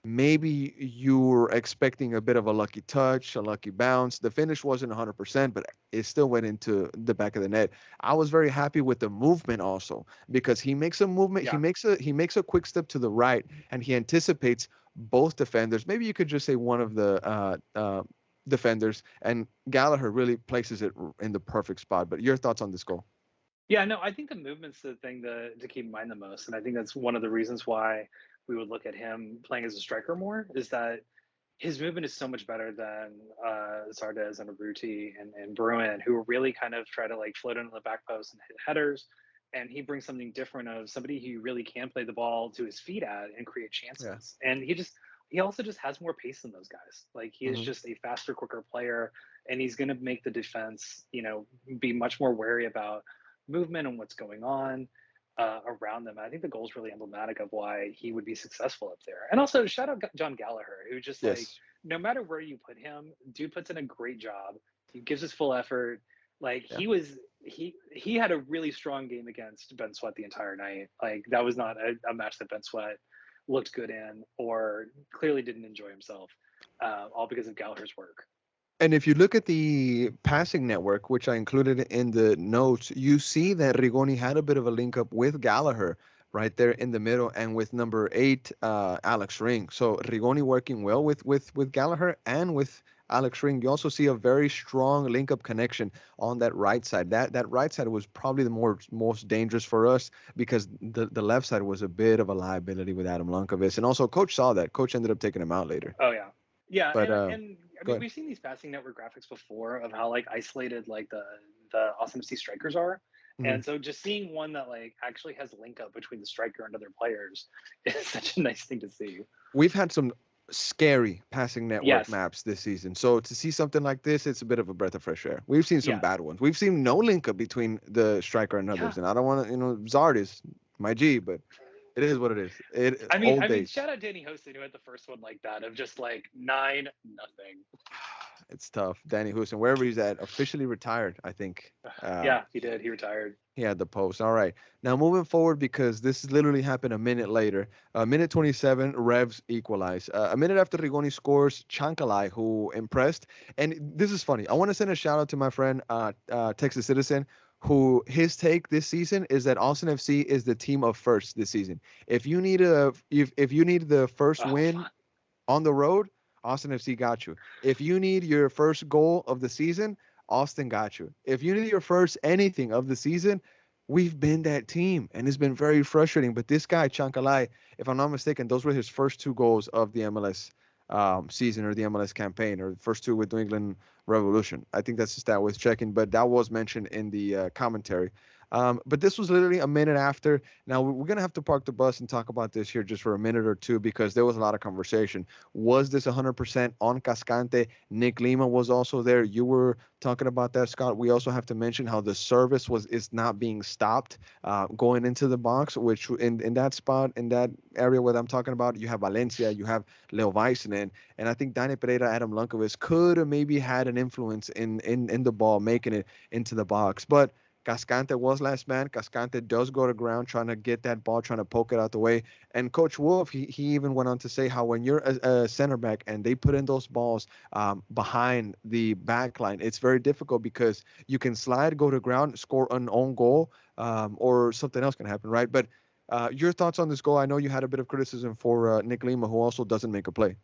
maybe you're expecting a bit of a lucky touch, a lucky bounce. The finish wasn't 100%, but it still went into the back of the net. I was very happy with the movement also because he makes a movement, Yeah. he makes a quick step to the right and he anticipates both defenders. Maybe you could just say one of the defenders and Gallagher really places it in the perfect spot. But your thoughts on this goal? Yeah, no, I think the movement's the thing to keep in mind the most. And I think that's one of the reasons why we would look at him playing as a striker more is that his movement is so much better than Zardes and Abruti and Bruin, who really kind of try to like float into the back post and hit headers. And he brings something different of somebody who really can play the ball to his feet at and create Yeah. chances. And he also just has more pace than those guys. Like he is Hmm. just a faster, quicker player, and he's going to make the defense, be much more wary about movement and what's going on around them. And I think the goal is really emblematic of why he would be successful up there. And also, shout out John Gallagher, who just like Yes. no matter where you put him, dude puts in a great job. He gives his full effort. Like Yeah. he had a really strong game against Ben Sweat the entire night. Like that was not a match that Ben Sweat looked good in or clearly didn't enjoy himself, all because of Gallagher's work. And if you look at the passing network, which I included in the notes, you see that Rigoni had a bit of a link up with Gallagher right there in the middle and with number 8, Alex Ring. So Rigoni working well with Gallagher and with Alex Ring. You also see a very strong link up connection on that right side. That right side was probably the most dangerous for us because the left side was a bit of a liability with Adam Lunkovic. And also Coach saw that. Coach ended up taking him out later. Oh yeah, yeah, But and I go mean ahead. we've seen these passing network graphics before of how like isolated like the Awesome FC strikers are, Mhm. and so just seeing one that like actually has a link up between the striker and other players is such a nice thing to see. We've had some scary passing network Yes, maps this season. So to see something like this, it's a bit of a breath of fresh air. We've seen some yes, bad ones. We've seen no link up between the striker and yeah, others. And I don't want to, Zard is my G, but It is what it is. It I old mean, days. shout out Danny Hosen who had the first one like that of just like 9-0. It's tough. Danny Houston, wherever he's at, officially retired, I think. Yeah, he did. He retired. He had the post. All right. Now moving forward, because this literally happened a minute later. Minute 27, Revs equalize. A minute after Rigoni scores, Chankalai, who impressed. And this is funny. I want to send a shout out to my friend, Texas Citizen, who his take this season is that Austin FC is the team of first this season. If you need the first Oh, win fuck. on the road, Austin FC got you. If you need your first goal of the season, Austin got you. If you need your first anything of the season, we've been that team, and it's been very frustrating. But this guy, Chankalai, if I'm not mistaken, those were his first two goals of the MLS season or the MLS campaign, or the first two with New England Revolution. I think that's the stat was checking, but that was mentioned in the commentary. But this was literally a minute after. Now we're gonna have to park the bus and talk about this here just for a minute or two because there was a lot of conversation. Was this 100% on Cascante? Nick Lima was also there. You were talking about that, Scott. We also have to mention how the service is not being stopped going into the box, which in that spot, in that area where I'm talking about, you have Valencia, you have Leo Weissenen, and I think Dani Pereira, Adam Lunkovic could have maybe had an influence in the ball, making it into the box. But Cascante was last man. Cascante does go to ground trying to get that ball, trying to poke it out the way. And Coach Wolf, he even went on to say how when you're a center back and they put in those balls behind the back line, it's very difficult because you can slide, go to ground, score an own goal, or something else can happen, right? But your thoughts on this goal? I know you had a bit of criticism for Nick Lima, who also doesn't make a play.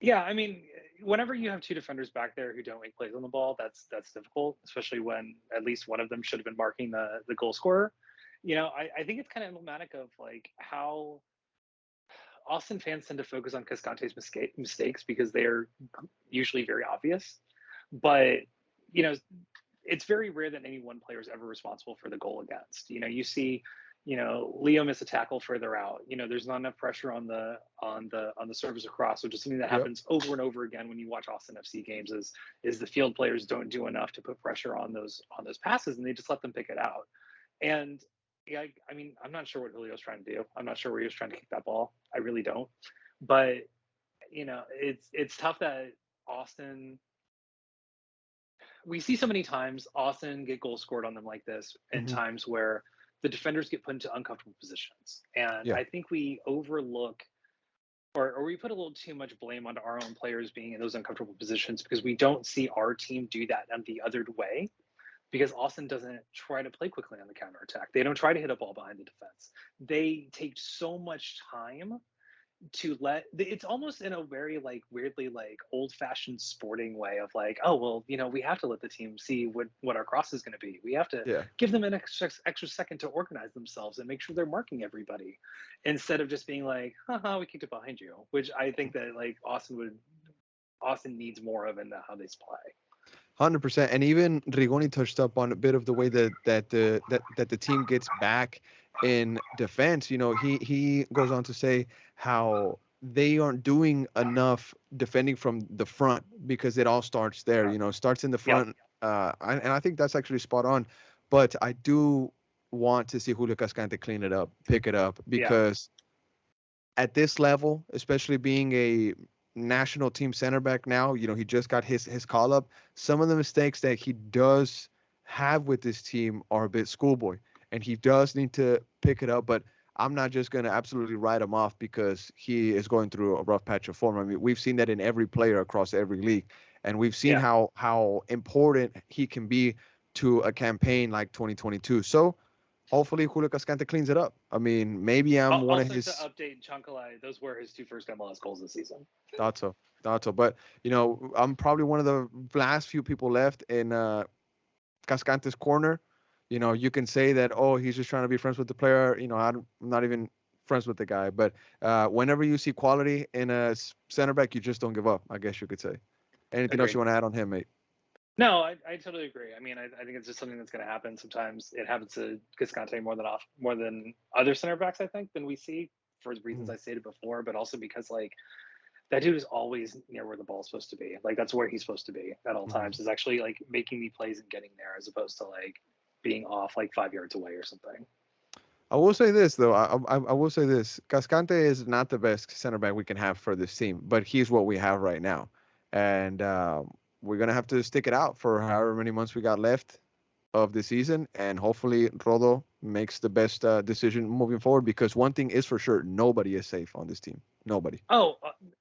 Yeah, I mean, whenever you have two defenders back there who don't make plays on the ball, that's difficult, especially when at least one of them should have been marking the goal scorer. I think it's kind of emblematic of like how Austin fans tend to focus on Cascante's mistakes because they are usually very obvious. But you know, it's very rare that any one player is ever responsible for the goal against. You see, Leo miss a tackle further out. There's not enough pressure on the service across, which is something that Yep. happens over and over again when you watch Austin FC games. Is the field players don't do enough to put pressure on those passes, and they just let them pick it out. And yeah, I mean, I'm not sure what Julio's trying to do. I'm not sure where he was trying to kick that ball. I really don't. But it's tough that Austin we see so many times Austin get goals scored on them like this in Hmm. times where the defenders get put into uncomfortable positions. And Yeah. I think we overlook or we put a little too much blame onto our own players being in those uncomfortable positions because we don't see our team do that the other way because Austin doesn't try to play quickly on the counterattack. They don't try to hit a ball behind the defense. They take so much time to let it's almost in a very like weirdly like old fashioned sporting way of like, oh well, we have to let the team see what our cross is going to be. We have to Yeah. give them an extra second to organize themselves and make sure they're marking everybody instead of just being like, haha, we kicked it behind you, which I think that like Austin needs more of in how they play. 100%. And even Rigoni touched up on a bit of the way that the team gets back in defense. He goes on to say how they aren't doing enough defending from the front because it all starts there. Starts in the Yep. front. And I think that's actually spot on. But I do want to see Julio Cascante clean it up, pick it up, Yeah. because at this level, especially being a national team center back now, he just got his call up. Some of the mistakes that he does have with this team are a bit schoolboy, and he does need to pick it up. But I'm not just going to absolutely write him off because he is going through a rough patch of form. I mean, we've seen that in every player across every league, and we've seen Yeah. how important he can be to a campaign like 2022. So hopefully Julio Cascante cleans it up. I mean, maybe I'm one of Also to his update Chunkalai, those were his two first MLS goals this season. thoughts so. Thought so. But I'm probably one of the last few people left in Cascante's corner. You can say that, oh, he's just trying to be friends with the player. I'm not even friends with the guy. But whenever you see quality in a center back, you just don't give up, I guess you could say. Anything else Agreed. you want to add on him, mate? No, I totally agree. I mean, I think it's just something that's going to happen. Sometimes it happens to Cascante more than other center backs. I think than we see for the reasons Mhm. I stated before, but also because like that dude is always near where the ball's supposed to be. Like that's where he's supposed to be at all Mhm. times. Is actually like making the plays and getting there as opposed to like being off like 5 yards away or something. I will say this though. I will say this. Cascante is not the best center back we can have for this team, but he's what we have right now, and we're gonna have to stick it out for however many months we got left of the season, and hopefully Rodo makes the best decision moving forward. Because one thing is for sure, nobody is safe on this team. Nobody. Oh,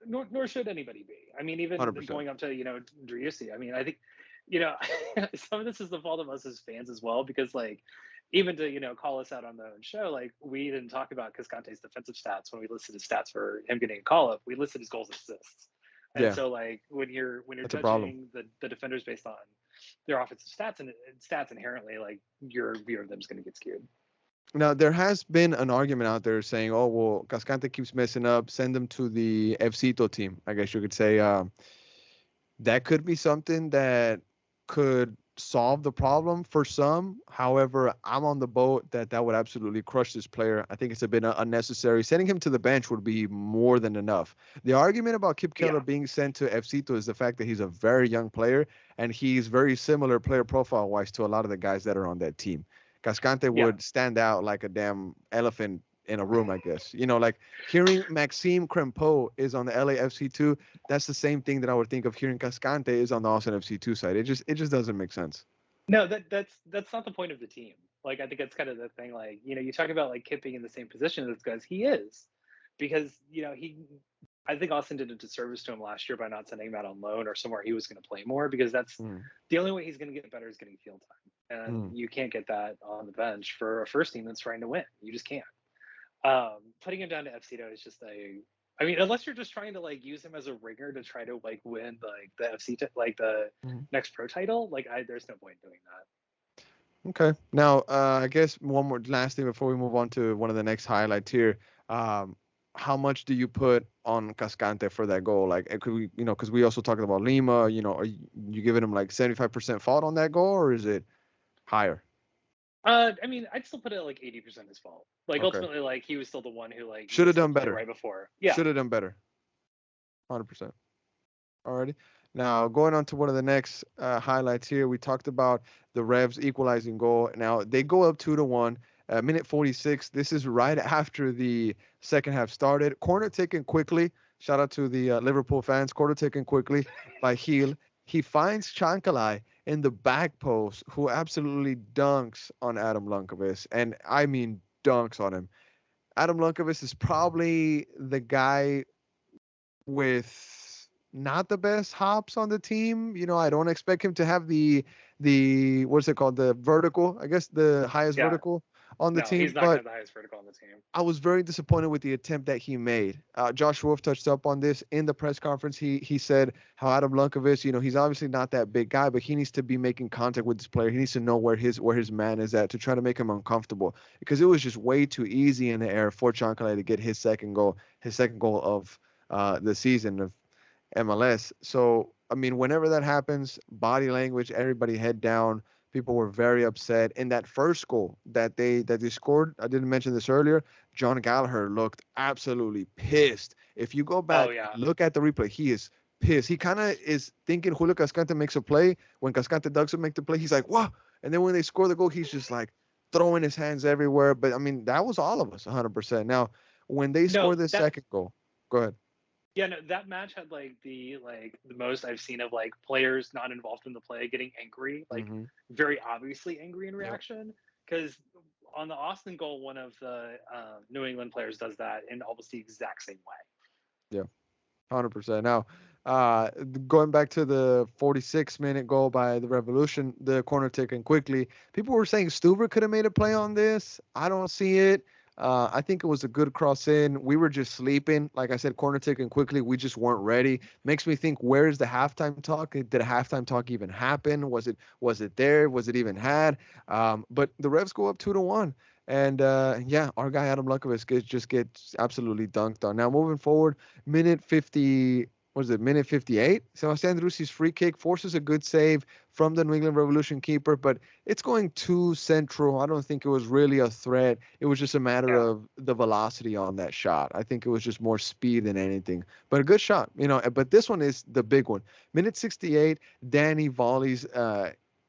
nor should anybody be. I mean, even 100%. going up to Driussi. I mean, I think some of this is the fault of us as fans as well, because like even to call us out on the own show, like we didn't talk about Cascante's defensive stats when we listed his stats for him getting a call up. We listed his goals and assists, and Yeah, so like when you're that's a problem. judging the defenders based on their offensive stats and stats inherently, like your view of them is going to get skewed. Now there has been an argument out there saying, "Oh well, Cascante keeps messing up. Send him to the FCito team." I guess you could say. That could be something that could solve the problem for some. However, I'm on the boat that that would absolutely crush this player. I think it's a bit unnecessary. Sending him to the bench would be more than enough. The argument about Kip Keller Yeah, being sent to FCito is the fact that he's a very young player and he's very similar player profile wise to a lot of the guys that are on that team. Cascante yeah. would stand out like a damn elephant in a room, I guess. Like hearing Maxime Crempeau is on the LAFC2, that's the same thing that I would think of hearing Cascante is on the Austin FC2 side. It just doesn't make sense. No, that's not the point of the team. Like I think that's kind of the thing. Like you talk about like Kip being in the same position as guys. He is, because he. I think Austin did a disservice to him last year by not sending him out on loan or somewhere he was going to play more, because that's Mm, the only way he's going to get better is getting field time, and mm. you can't get that on the bench for a first team that's trying to win. You just can't. Putting him down to FCito is just a. I mean, unless you're just trying to like use him as a ringer to try to like win like the FC like the Mhm. next pro title, like there's no point in doing that. Okay. Now, I guess one more last thing before we move on to one of the next highlights here. Um, how much do you put on Cascante for that goal? Like, could we, because we also talked about Lima. Are you giving him like 75% fault on that goal, or is it higher? I mean, I'd still put it at like 80% his fault. Like Okay. ultimately, like he was still the one who like Should have missed the done play better. right before. Yeah. Should have done better. 100%. Alrighty. Now, going on to one of the next highlights here, we talked about the Revs equalizing goal. Now, they go up 2-1, minute 46. This is right after the second half started. Corner taken quickly. Shout out to the Liverpool fans. Corner taken quickly by Heel. He finds Chankalai in the back post, who absolutely dunks on Adam Lunkovic. And I mean, dunks on him. Adam Lunkovic is probably the guy with not the best hops on the team. I don't expect him to have the what's it called, the vertical, I guess the highest Yeah. vertical on the No, he's team, not gonna but have the highest vertical on the team. I was very disappointed with the attempt that he made. Josh Wolf touched up on this in the press conference. He said how Adam Lunkovic, he's obviously not that big guy, but he needs to be making contact with this player. He needs to know where his man is at to try to make him uncomfortable, because it was just way too easy in the air for Chancalay to get his second goal of the season of MLS. So, I mean, whenever that happens, body language, everybody head down. People were very upset. In that first goal that they scored, I didn't mention this earlier. John Gallagher looked absolutely pissed. If you go Oh back and yeah. look at the replay, he is pissed. He kind of is thinking Julio Cascante makes a play. When Cascante doesn't make the play, he's like, "Wow!" And then when they score the goal, he's just like throwing his hands everywhere. But I mean, that was all of us, 100%. Now, when they No, score the that second goal, go ahead. yeah, no, that match had like the most I've seen of like players not involved in the play getting angry, like Hmm. very obviously angry in Yep. reaction. Because on the Austin goal, one of the New England players does that in almost the exact same way. Yeah. 100%. Now, going back to the 46-minute goal by the Revolution, the corner taken quickly. People were saying Stuber could have made a play on this. I don't see it. I think it was a good cross in. We were just sleeping. Like I said, corner taken quickly. We just weren't ready. Makes me think, where's the halftime talk? Did a halftime talk even happen? Was it there? Was it even had? But the Revs go up 2-1. And yeah, our guy Adam Lunkovic just gets absolutely dunked on. Now moving forward, minute 50, what is it, minute 58? Sebastian Drusi's free kick forces a good save from the New England Revolution keeper, but it's going too central. I don't think it was really a threat. It was just a matter Yeah. of the velocity on that shot. I think it was just more speed than anything, but a good shot. But this one is the big one. Minute 68, Danny volleys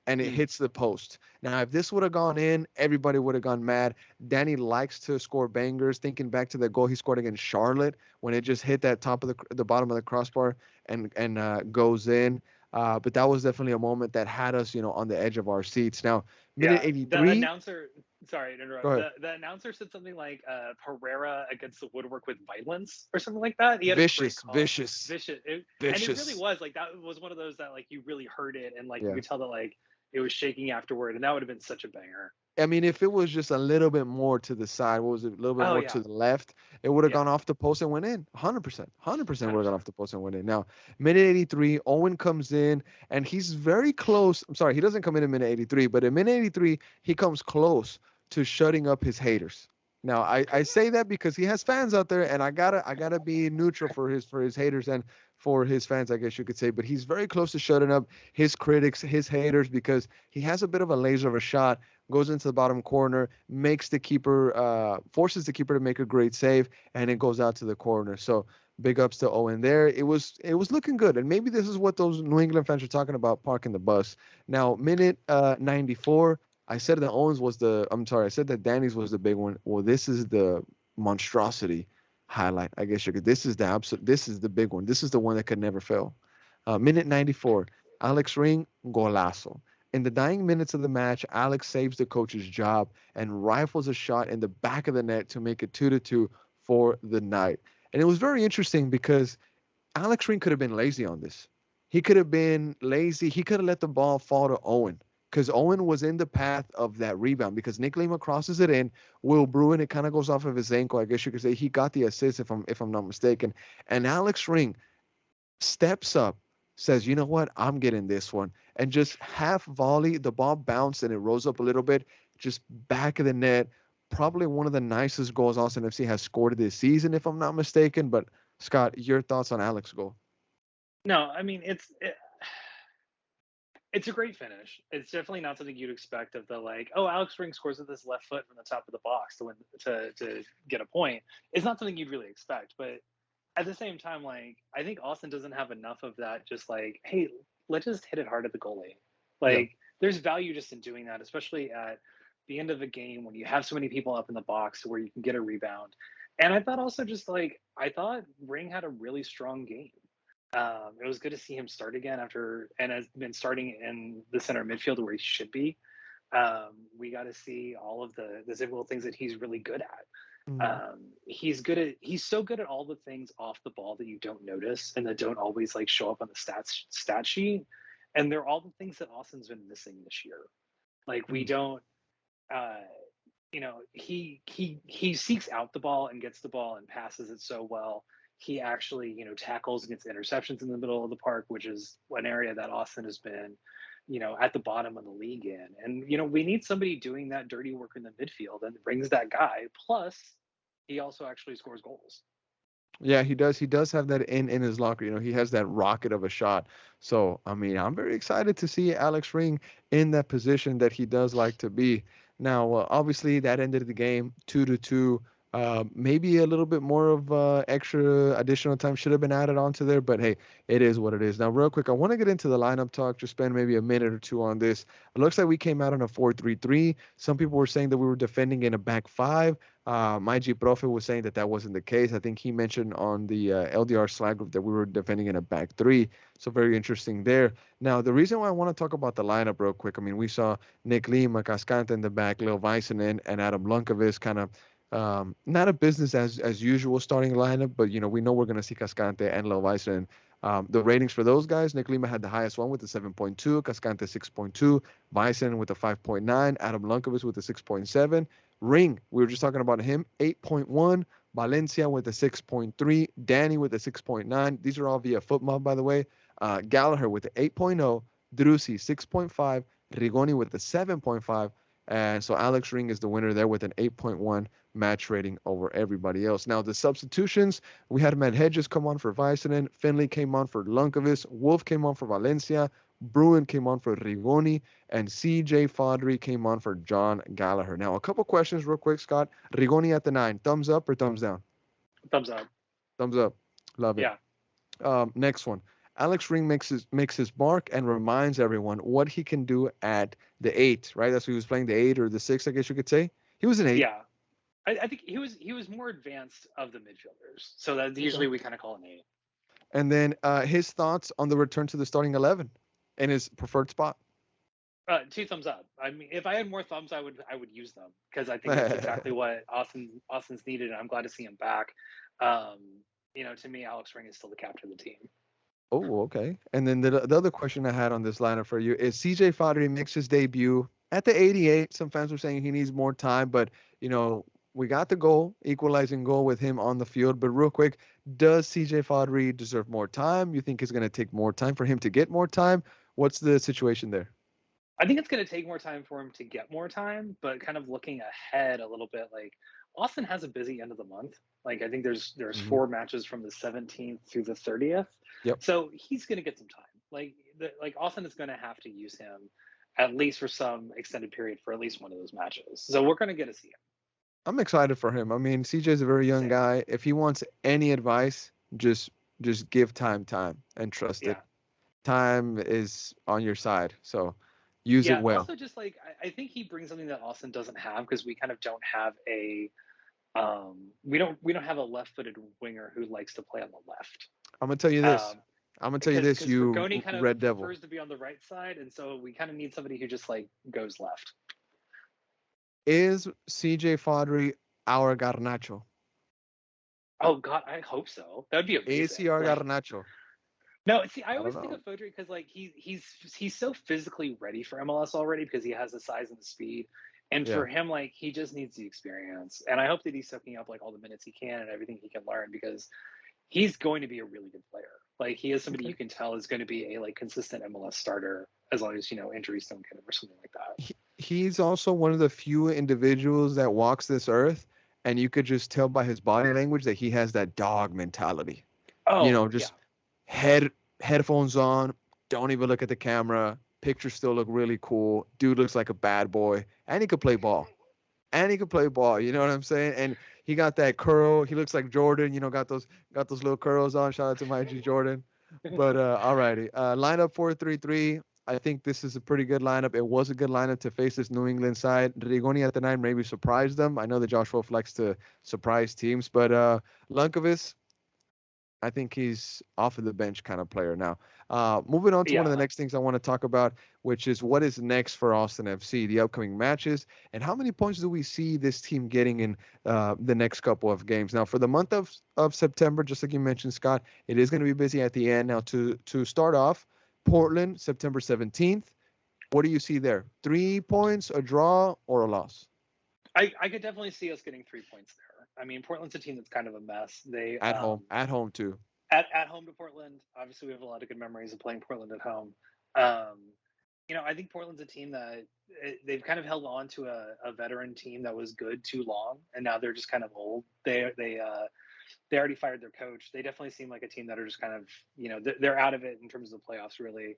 and it Mm. hits the post. Now, if this would have gone in, everybody would have gone mad. Danny likes to score bangers. Thinking back to the goal he scored against Charlotte when it just hit that top of the bottom of the crossbar and goes in. But that was definitely a moment that had us, on the edge of our seats. Now, minute Yeah, the 83. announcer. Sorry to Go interrupt. ahead. The announcer said something like Herrera against the woodwork with violence or something like that. He had a great Vicious, call. vicious, Vicious, and it really vicious. was like that was one of those that like you really heard it and like you Yeah. could tell that like it was shaking afterward, and that would have been such a banger. I mean, if it was just a little bit more to the side, what was it? A little bit Oh more yeah, to the left, it would have yeah, gone off the post and went in. 100%. 100% would hundred have gone percent. off the post and went in. Now, minute 83, Owen comes in and he's very close. I'm sorry, he doesn't come in minute 83, but in minute 83, he comes close to shutting up his haters. Now, I say that because he has fans out there, and I gotta be neutral for his haters and for his fans, I guess you could say. But he's very close to shutting up his critics, his haters, because he has a bit of a laser of a shot, goes into the bottom corner, makes the keeper, forces the keeper to make a great save, and it goes out to the corner. So big ups to Owen there. It was looking good, and maybe this is what those New England fans are talking about parking the bus. Now, minute 94. I said that Owens was the. I'm sorry. I said that Danny's was the big one. Well, this is the monstrosity highlight. I guess you could. This is the absolute. This is the big one. This is the one that could never fail. Minute 94. Alex Ring, golazo. In the dying minutes of the match, Alex saves the coach's job and rifles a shot in the back of the net to make it 2-2 for the night. And it was very interesting because Alex Ring could have been lazy on this. He could have been lazy. He could have let the ball fall to Owen because Owen was in the path of that rebound because Nick Lima crosses it in. Will Bruin, it kind of goes off of his ankle. I guess you could say he got the assist if I'm not mistaken. And Alex Ring steps up, says, you know what, I'm getting this one. And just half volley, the ball bounced and it rose up a little bit, just back of the net. Probably one of the nicest goals Austin FC has scored this season, if I'm not mistaken. But Scott, your thoughts on Alex goal? No, I mean it's a great finish. It's definitely not something you'd expect of the like, oh, Alex Ring scores with his left foot from the top of the box to win to get a point. It's not something you'd really expect, but at the same time, like I think Austin doesn't have enough of that. Just like, hey, let's just hit it hard at the goalie. Yeah. Like, there's value just in doing that, especially at the end of a game when you have so many people up in the box where you can get a rebound. And I thought also just like I thought Ring had a really strong game. It was good to see him start again after and has been starting in the center midfield where he should be. We got to see all of the simple things that he's really good at. Mm. He's so good at all the things off the ball that you don't notice and that don't always like show up on the stat sheet. And they're all the things that Austin's been missing this year. Like we Mm. don't uh he seeks out the ball and gets the ball and passes it so well. He actually, tackles and gets interceptions in the middle of the park, which is an area that Austin has been, at the bottom of the league in. And, we need somebody doing that dirty work in the midfield and brings that guy. Plus, he also actually scores goals. Yeah, he does. He does have that in his locker. He has that rocket of a shot. So, I mean, I'm very excited to see Alex Ring in that position that he does like to be. Now, obviously, that ended the game 2-2. Maybe a little bit more of extra additional time should have been added onto there, but hey, it is what it is. Now, real quick, I want to get into the lineup talk. Just spend maybe a minute or two on this. It looks like we came out on a 4-3-3. Some people were saying that we were defending in a back five. My G Profe was saying that that wasn't the case. I think he mentioned on the LDR Slack group that we were defending in a back three. So very interesting there. Now, the reason why I want to talk about the lineup real quick, I mean, we saw Nick Lima, Cascante in the back, Lil Vicenen, and Adam Lunkovic kind of not a business as usual starting lineup, but we know we're going to see Cascante and Lil Vicenen. The ratings for those guys, Nick Lima had the highest one with the 7.2, Cascante 6.2, Vicenen with a 5.9, Adam Lunkovic with a 6.7. Ring, we were just talking about him, 8.1. Valencia with a 6.3. Danny with a 6.9. These are all via FootMob, by the way. Gallagher with the 8.0. Drusi 6.5. Rigoni with the 7.5. And so Alex Ring is the winner there with an 8.1 match rating over everybody else. Now, the substitutions, we had Matt Hedges come on for Vicenen. Finley came on for Lunkovic. Wolf came on for Valencia. Bruin came on for Rigoni, and CJ Fodry came on for John Gallagher. Now, a couple questions real quick, Scott. Rigoni at the 9, thumbs up or thumbs down? Thumbs up. Thumbs up. Love it. Yeah. Next one. Alex Ring makes his mark and reminds everyone what he can do at the 8, right? That's who he was playing, the 8 or the 6, I guess you could say. He was an 8. Yeah, I think he was more advanced of the midfielders, so that Okay. usually we kind of call an eight. And then his thoughts on the return to the starting 11 and his preferred spot. Two thumbs up. I mean, if I had more thumbs, I would use them because I think that's exactly what Austin's needed, and I'm glad to see him back. Um, to me, Alex Ring is still the captain of the team. Oh, okay. And then the other question I had on this lineup for you is CJ Fodry makes his debut at the 88. Some fans were saying he needs more time, but we got the goal, equalizing goal with him on the field. But real quick, does CJ Fodry deserve more time? You think it's going to take more time for him to get more time? What's the situation there? I think it's going to take more time for him to get more time, but kind of looking ahead a little bit, like Austin has a busy end of the month. Like I think there's Hmm. 4 matches from the 17th through the 30th, Yep. so he's going to get some time. Like Austin is going to have to use him at least for some extended period for at least one of those matches. So we're going to get to see him. I'm excited for him. I mean, CJ is a very young Same. guy. If he wants any advice, just give time, and trust it. Yeah. Time is on your side, so use it Yeah. well. Also, just like I think he brings something that Austin doesn't have because we kind of don't have a we don't have a left-footed winger who likes to play on the left. I'm gonna tell you this. Um, I'm gonna tell you this, because you Bergoni kind of Red Devil. prefers to be on the right side, and so we kind of need somebody who just like goes left. Is CJ Fodry our Garnacho? Oh God, I hope so. That would be Is amazing. he our Like, Garnacho? no, see, I I don't always think know. of Fodry because like he's so physically ready for MLS already because he has the size and the speed, and Yeah. for him like he just needs the experience. And I hope that he's soaking up like all the minutes he can and everything he can learn because he's going to be a really good player. Like he is somebody Okay. you can tell is going to be a like consistent MLS starter as long as injuries don't get him or something like that. He's also one of the few individuals that walks this earth, and you could just tell by his body language that he has that dog mentality. Oh yeah, Just head headphones on, don't even look at the camera. Pictures still look really cool. Dude looks like a bad boy, and he could play ball. And he could play ball. You know what I'm saying? And he got that curl. He looks like Jordan. Got those little curls on. Shout out to my G Jordan. But alrighty. Lineup 4-3-3. I think this is a pretty good lineup. It was a good lineup to face this New England side. Rigoni at the 9 maybe surprised them. I know that Josh Wolf likes to surprise teams, but Lunkovic, I think he's off of the bench kind of player now. Moving on to one of the yeah. next things I want to talk about, which is what is next for Austin FC, the upcoming matches, and how many points do we see this team getting in the next couple of games. Now, for the month of September, just like you mentioned, Scott, it is going to be busy at the end. Now, to start off, Portland, September 17th. What do you see there? 3 points, a draw, or a loss? I could definitely see us getting 3 points there. I mean, Portland's a team that's kind of a mess. They At home too. at home to Portland. Obviously, we have a lot of good memories of playing Portland at home. Um, I think Portland's a team that they've kind of held on to a veteran team that was good too long, and now they're just kind of old. They already fired their coach. They definitely seem like a team that are just kind of they're out of it in terms of the playoffs. Really,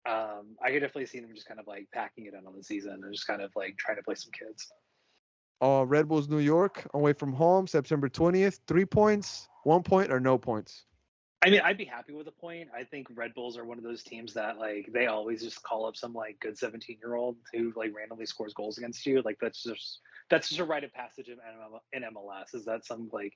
I could definitely see them just kind of like packing it in on the season and just kind of like trying to play some kids. Red Bulls New York away from home, September 20th. 3 points, 1 point, or no points. I mean, I'd be happy with a point. I think Red Bulls are one of those teams that like they always just call up some like good 17-year-old who like randomly scores goals against you. Like that's just a rite of passage in MLS. Is that some like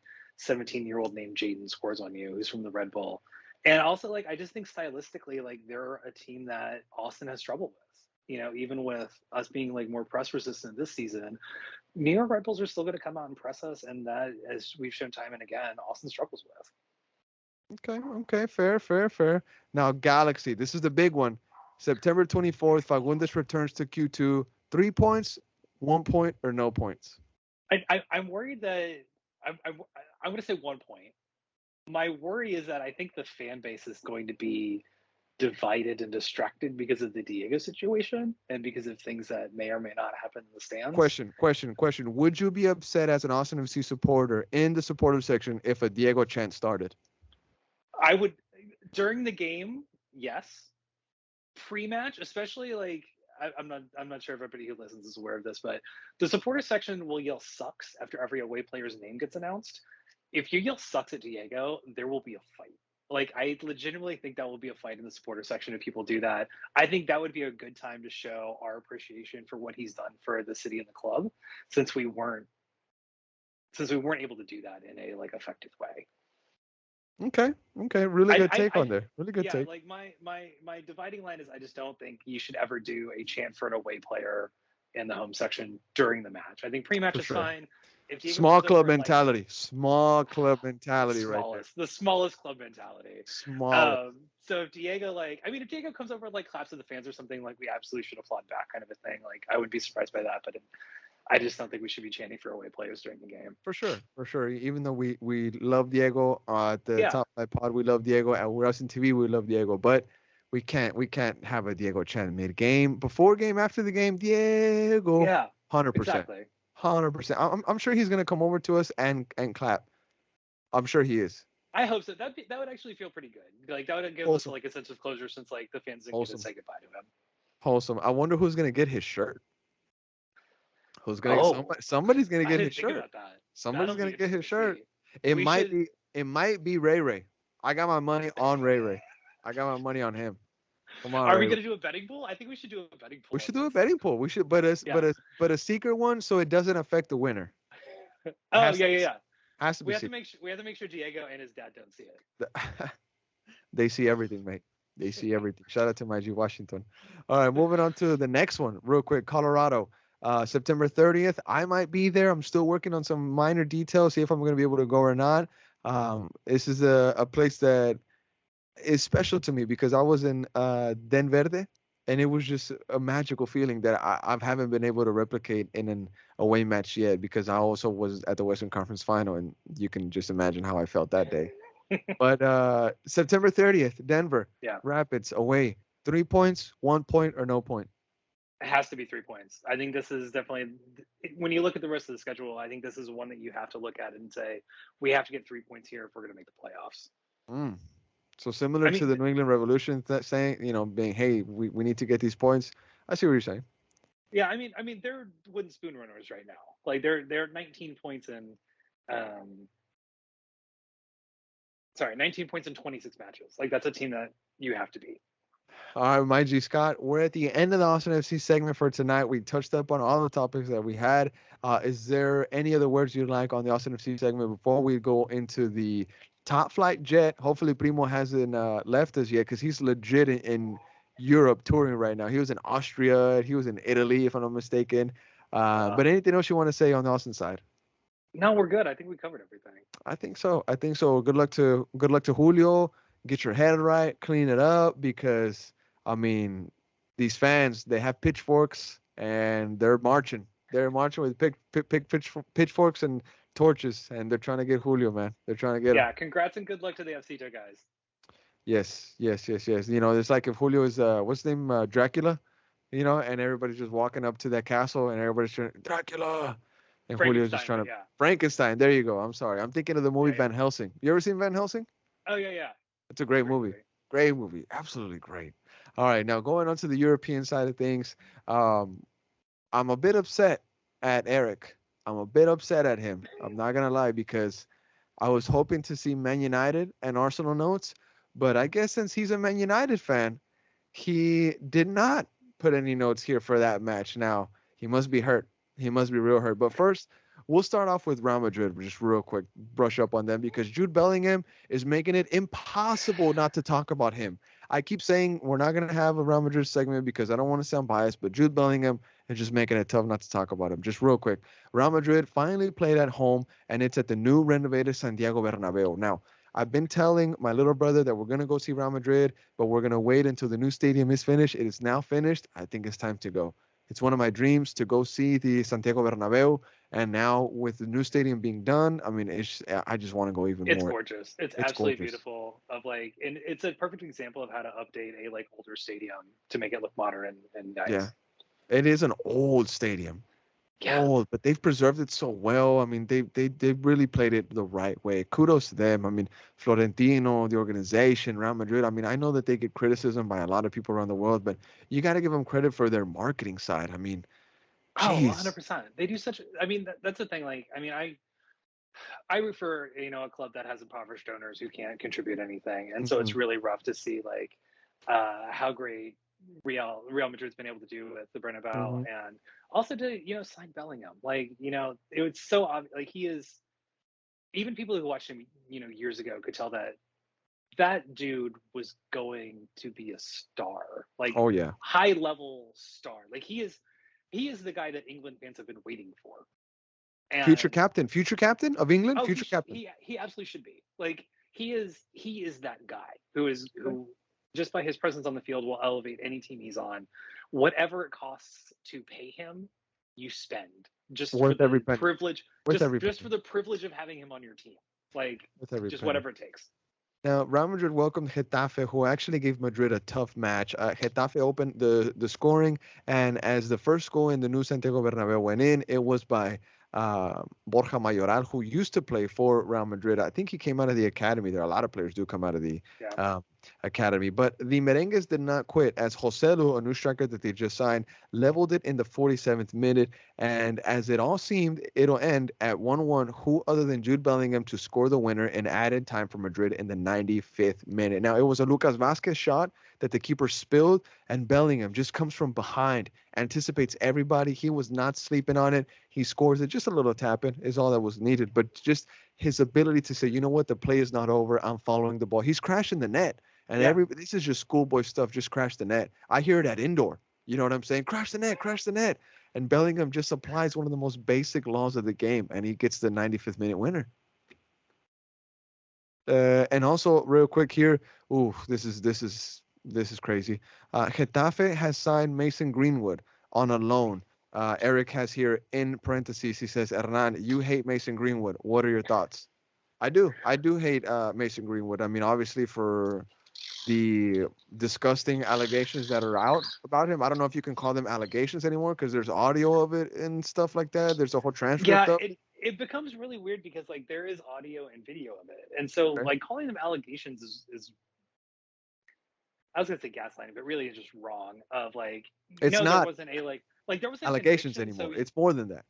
17-year-old named Jaden scores on you who's from the Red Bull? And also like I just think stylistically like they're a team that Austin has struggled with. Even with us being like more press resistant this season, New York Red Bulls are still going to come out and press us, and that, as we've shown time and again, Austin struggles with. Okay, fair. Now, Galaxy, this is the big one. September 24th, Fagundes returns to Q2. 3 points, 1 point, or no points. I'm worried that I'm going to say 1 point. My worry is that I think the fan base is going to be divided and distracted because of the Diego situation and because of things that may or may not happen in the stands. Question. Would you be upset as an Austin FC supporter in the supporter section if a Diego chant started? I would during the game, yes. Pre-match, especially like I'm not sure if everybody who listens is aware of this, but the supporter section will yell "sucks" after every away player's name gets announced. If you yell "sucks" at Diego, there will be a fight. Like, I legitimately think that will be a fight in the supporter section if people do that. I think that would be a good time to show our appreciation for what he's done for the city and the club, since we weren't able to do that in a like effective way. Okay. Okay. Really good take I on there. Really good yeah, take. like my dividing line is I just don't think you should ever do a chant for an away player in the home section during the match. I think pre-match For is sure. fine. If Diego Small comes club over and like mentality. Small club mentality right there. the smallest club mentality. Smallest. So if Diego like, I mean, if Diego comes over and like claps at the fans or something, like we absolutely should applaud back, kind of a thing. Like I wouldn't be surprised by that, but I just don't think we should be chanting for away players during the game. For sure. For sure. Even though we love Diego at the Yeah, top five pod, we love Diego. At Wrestling TV, we love Diego. But we can't have a Diego chant mid game, before game, after the game. Diego. yeah, 100%. exactly. 100%. I'm sure he's gonna come over to us and clap. I'm sure he is. I hope so. That would actually feel pretty good. Like that would give us Wholesome. like a sense of closure since like the fans didn't get to Wholesome. say goodbye to him. Wholesome. I wonder who's gonna get his shirt. Who's gonna Oh, somebody's gonna I get didn't his think shirt. about that. Somebody's That'll gonna be get interesting his to shirt. see. It We might should. be it might be Ray Ray. I got my money on Ray Ray. I got my money on him. Come on, Are we Ray Ray. gonna do a betting pool? I think we should do a betting We pool on should do a this. betting pool. We should, but a Yeah. secret one, so it doesn't affect the winner. It Oh has yeah, to yeah, be yeah. has to be We have to secret. make sure Diego and his dad don't see it. They see everything, mate. They see everything. Shout out to my G Washington. All right, moving on to the next one, real quick. Colorado, September 30th. I might be there. I'm still working on some minor details, see if I'm going to be able to go or not. This is a place that is special to me because I was in Den Verde, and it was just a magical feeling that I haven't been able to replicate in an away match yet, because I also was at the Western Conference Final, and you can just imagine how I felt that day. But September 30th, Denver Yeah, Rapids away. 3 points, 1 point, or no point. it has to be 3 points. I think this is definitely when you look at the rest of the schedule. I think this is one that you have to look at and say we have to get 3 points here if we're going to make the playoffs. Mm. So similar I to mean, the New England Revolution, that saying, being, hey, we need to get these points. I see what you're saying. yeah, I mean, they're wooden spoon runners right now. Like they're 19 points in, um, sorry, 19 points in 26 matches. Like that's a team that you have to beat. All right, my G Scott, we're at the end of the Austin FC segment for tonight. We touched up on all the topics that we had. Is there any other words you'd like on the Austin FC segment before we go into the top flight jet? Hopefully, Primo hasn't left us yet, because he's legit in Europe touring right now. He was in Austria, he was in Italy, if I'm not mistaken. But anything else you want to say on the Austin side? No, we're good. I think we covered everything. I think so. I think so. Good luck to Julio. Get your head right, clean it up, because I mean, these fans, they have pitchforks and they're marching. They're marching with pitchforks and torches, and they're trying to get Julio, man. They're trying to get him. Yeah, congrats and good luck to the FCito guys. Yes, yes, yes, yes. It's like if Julio is what's his name, Dracula, and everybody's just walking up to that castle, and everybody's trying Dracula, and Julio's just Frankenstein, trying but to yeah, Frankenstein. There you go. I'm sorry. I'm thinking of the movie yeah, yeah. Van Helsing. You ever seen Van Helsing? Oh yeah, yeah. It's a great Great movie. movie. Great movie. Absolutely great. All right, now going on to the European side of things, um, I'm a bit upset at Eric. I'm a bit upset at him. I'm not gonna lie, because I was hoping to see Man United and Arsenal notes, but I guess since he's a Man United fan, he did not put any notes here for that match. Now, he must be hurt. He must be real hurt. But first, we'll start off with Real Madrid, just real quick, brush up on them, because Jude Bellingham is making it impossible not to talk about him. I keep saying we're not going to have a Real Madrid segment because I don't want to sound biased, but Jude Bellingham is just making it tough not to talk about him. Just real quick, Real Madrid finally played at home, and it's at the new renovated Santiago Bernabeu. Now, I've been telling my little brother that we're going to go see Real Madrid, but we're going to wait until the new stadium is finished. It is now finished. I think it's time to go. It's one of my dreams to go see the Santiago Bernabeu. And now with the new stadium being done, I mean, I just want to go even It's more. gorgeous. It's It's absolutely gorgeous. beautiful. Of like, and it's a perfect example of how to update a like older stadium to make it look modern and Yeah. nice. It is an old stadium. Yeah. Old, but they've preserved it so well. I mean, they really played it the right way. Kudos to them. I mean, Florentino, the organization, Real Madrid. I mean, I know that they get criticism by a lot of people around the world, but you got to give them credit for their marketing side. I mean, Oh, jeez. 100%. They do such. I mean, that's the thing. Like, I mean, I root for a club that has impoverished owners who can't contribute anything, and so Hmm. it's really rough to see like how great Real Madrid's been able to do with the Bernabeu, Hmm. and also to sign Bellingham. Like it was so obvious. Like he is, even people who watched him years ago could tell that that dude was going to be a star, like Oh yeah, high level star. Like he is the guy that England fans have been waiting for. And future captain of England, oh, future captain. he absolutely should be. Like he is that guy who just by his presence on the field will elevate any team he's on. Whatever it costs to pay him, you spend just for Worth every the penny. privilege, Worth every just for penny. the privilege of having him on your team. Like Worth every just penny. whatever it takes. Now, Real Madrid welcomed Getafe, who actually gave Madrid a tough match. Getafe opened the scoring, and as the first goal in the new Santiago Bernabeu went in, it was by Borja Mayoral, who used to play for Real Madrid. I think he came out of the academy there. A lot of players do come out of the Yeah. uh, academy. But the Merengues did not quit, as Joselu, a new striker that they just signed, leveled it in the 47th minute. And as it all seemed, it'll end at 1-1. Who other than Jude Bellingham to score the winner in added time for Madrid in the 95th minute? Now, it was a Lucas Vazquez shot that the keeper spilled, and Bellingham just comes from behind, anticipates everybody. He was not sleeping on it. He scores it. Just a little tap in is all that was needed. But just his ability to say, you know what, the play is not over. I'm following the ball. He's crashing the net. And Yeah. this is just schoolboy stuff. Just crash the net. I hear it at indoor. You know what I'm saying? Crash the net, crash the net. And Bellingham just applies one of the most basic laws of the game, and he gets the 95th minute winner. And also, real quick here, ooh, this is crazy. Getafe has signed Mason Greenwood on a loan. Eric has here in parentheses. He says, "Hernan, you hate Mason Greenwood. What are your thoughts?" I do hate Mason Greenwood. I mean, obviously for the disgusting allegations that are out about him. I don't know if you can call them allegations anymore because there's audio of it and stuff like that. There's a whole transcript Yeah, of it becomes really weird because like there is audio and video of it, and so it. like calling them allegations is I was gonna say gaslighting, but really it's just wrong. Of like, It's there not wasn't a like there wasn't a allegations conviction, anymore. so It's more than that.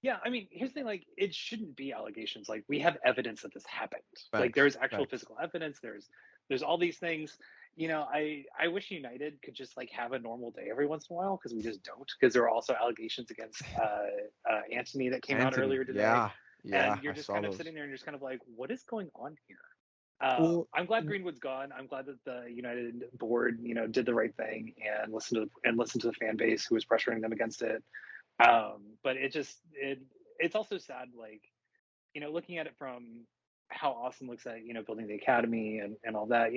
yeah. I mean, here's the thing: like, it shouldn't be allegations. Like, we have evidence that this happened. Like, Facts. there's actual Facts. physical evidence. There's all these things. I wish United could just like have a normal day every once in a while because we just don't. Because there are also allegations against Anthony that came out Anthony. earlier today, Yeah. Yeah. and you're I just saw kind of those. sitting there and you're just kind of like, what is going on here? Well, I'm glad Greenwood's gone. I'm glad that the United board, did the right thing and listened to the fan base who was pressuring them against it. But it's also sad, like looking at it from how Austin looks at building the academy and all that.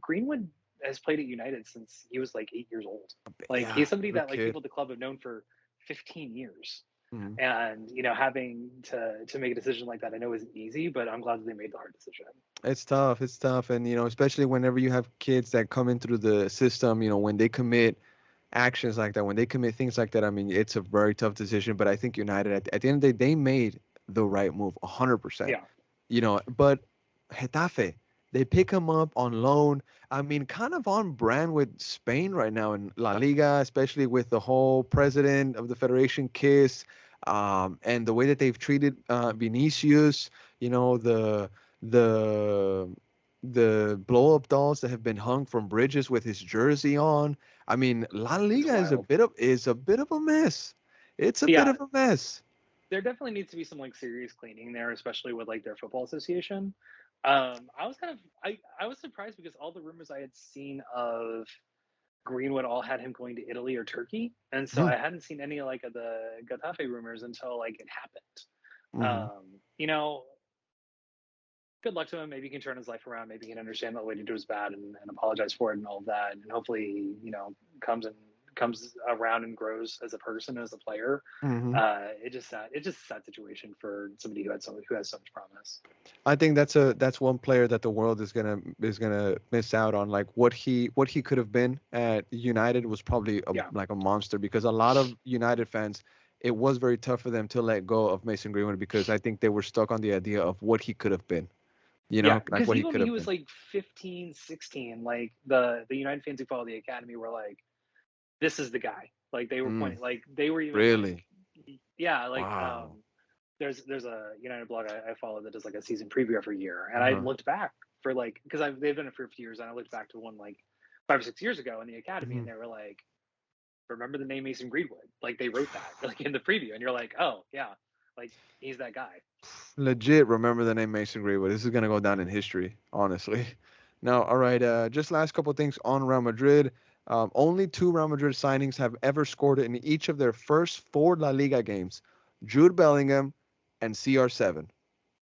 Greenwood has played at United since he was like 8 years old. Like yeah. he's somebody Little that like kid. people at the club have known for 15 years. Mhm. And having to make a decision like that, I know isn't easy, but I'm glad that they made the hard decision. It's tough. It's tough. And, especially whenever you have kids that come in through the system, when they commit actions like that, when they commit things like that, I mean, it's a very tough decision. But I think United, at the end of the day, they made the right move 100%. Yeah. But Getafe, they pick him up on loan. I mean, kind of on brand with Spain right now in La Liga, especially with the whole president of the federation kiss, and the way that they've treated Vinicius. The the blow up dolls that have been hung from bridges with his jersey on. I mean, La It's Liga is a wild. bit of a mess. It's a bit Yeah, of a mess. there definitely needs to be some like serious cleaning there, especially with like their football association. I was kind of I was surprised because all the rumors I had seen of Greenwood all had him going to Italy or Turkey, and so Mhm. I hadn't seen any like of the Getafe rumors until like it happened. Mhm. Good luck to him. Maybe he can turn his life around. Maybe he can understand that what he did was bad and apologize for it and all of that. And hopefully, comes around and grows as a person, as a player. Mhm. It's just a sad situation for somebody who has so much promise. I think that's one player that the world is gonna miss out on. Like what he could have been at United was probably Yeah, like a monster because a lot of United fans, it was very tough for them to let go of Mason Greenwood because I think they were stuck on the idea of what he could have been. yeah. Like Because what he even could when he have was been. like 15, 16, like the United fans who follow the academy were like, "This is the guy." Like they were Mm, pointing, like they were even like, really? yeah, like Wow. there's a United blog I follow that does like a season preview every year, and I Uh-huh. looked back for like because they've done it for a few years, and I looked back to one like 5 or 6 years ago in the academy, Mhm. and they were like, "Remember the name Mason Greenwood?" Like they wrote that like in the preview, and you're like, "Oh yeah, like he's that guy." Legit remember the name Mason Greenwood. This is gonna go down in history, honestly. Now, all right, just last couple things on Real Madrid. Only two Real Madrid signings have ever scored in each of their first four La Liga games: Jude Bellingham and CR7.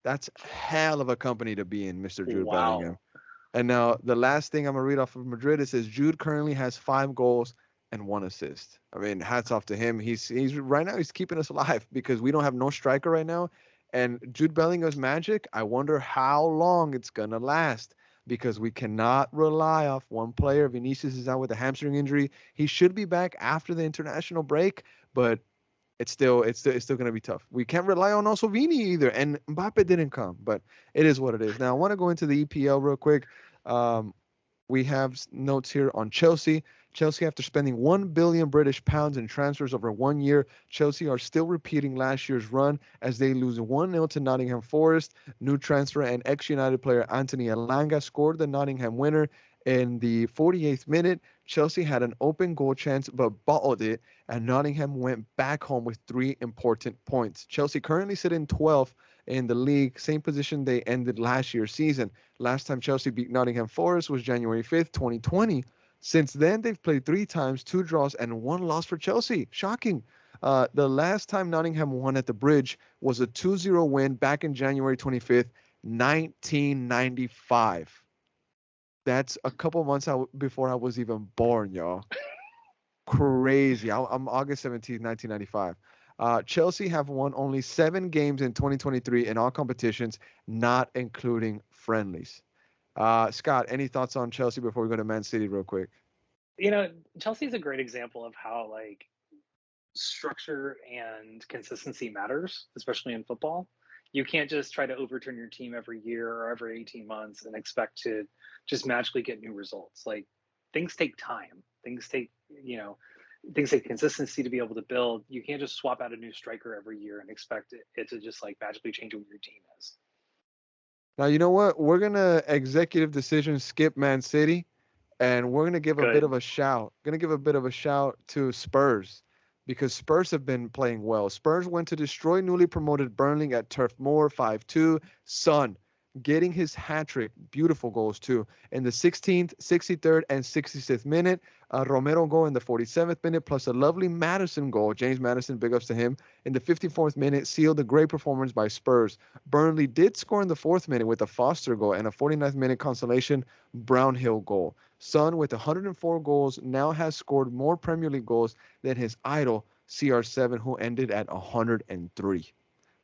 That's hell of a company to be in, Mr. Jude Bellingham. Wow. And now the last thing I'm gonna read off of Madrid, it says Jude currently has 5 goals and 1 assist. I mean, hats off to him. He's right now he's keeping us alive because we don't have no striker right now. And Jude Bellingham's magic, I wonder how long it's gonna last because we cannot rely off one player. Vinicius is out with a hamstring injury. He should be back after the international break, but it's still going to be tough. We can't rely on also Vini either, and Mbappe didn't come, but it is what it is. Now I want to go into the EPL real quick. Um, we have notes here on Chelsea. Chelsea, after spending 1 billion British pounds in transfers over 1 year, Chelsea are still repeating last year's run as they lose 1-0 to Nottingham Forest. New transfer and ex-United player Anthony Elanga scored the Nottingham winner in the 48th minute. Chelsea had an open goal chance but bottled it, and Nottingham went back home with 3 important points. Chelsea currently sit in 12th in the league, same position they ended last year's season. Last time Chelsea beat Nottingham Forest was January 5th, 2020. Since then, they've played 3 times, 2 draws, and 1 loss for Chelsea. Shocking. The last time Nottingham won at the Bridge was a 2-0 win back in January 25th, 1995. That's a couple months before I was even born, y'all. Crazy. I'm August 17th, 1995. Chelsea have won only 7 games in 2023 in all competitions, not including friendlies. Scott, any thoughts on Chelsea before we go to Man City real quick? You know, Chelsea's a great example of how like structure and consistency matters, especially in football. You can't just try to overturn your team every year or every 18 months and expect to just magically get new results. Like things take time. Things take consistency to be able to build. You can't just swap out a new striker every year and expect it to just like magically change what your team is. Now, you know what? We're going to executive decision skip Man City, and we're going to give a bit of Good. a shout. Going to give a bit of a shout to Spurs because Spurs have been playing well. Spurs went to destroy newly promoted Burnley at Turf Moor 5-2. Son getting his hat trick, beautiful goals too, in the 16th, 63rd, and 66th minute. Romero goal in the 47th minute, plus a lovely Madison goal. James Madison, big ups to him. In the 54th minute, sealed a great performance by Spurs. Burnley did score in the 4th minute with a Foster goal and a 49th minute consolation Brownhill goal. Son, with 104 goals, now has scored more Premier League goals than his idol, CR7, who ended at 103.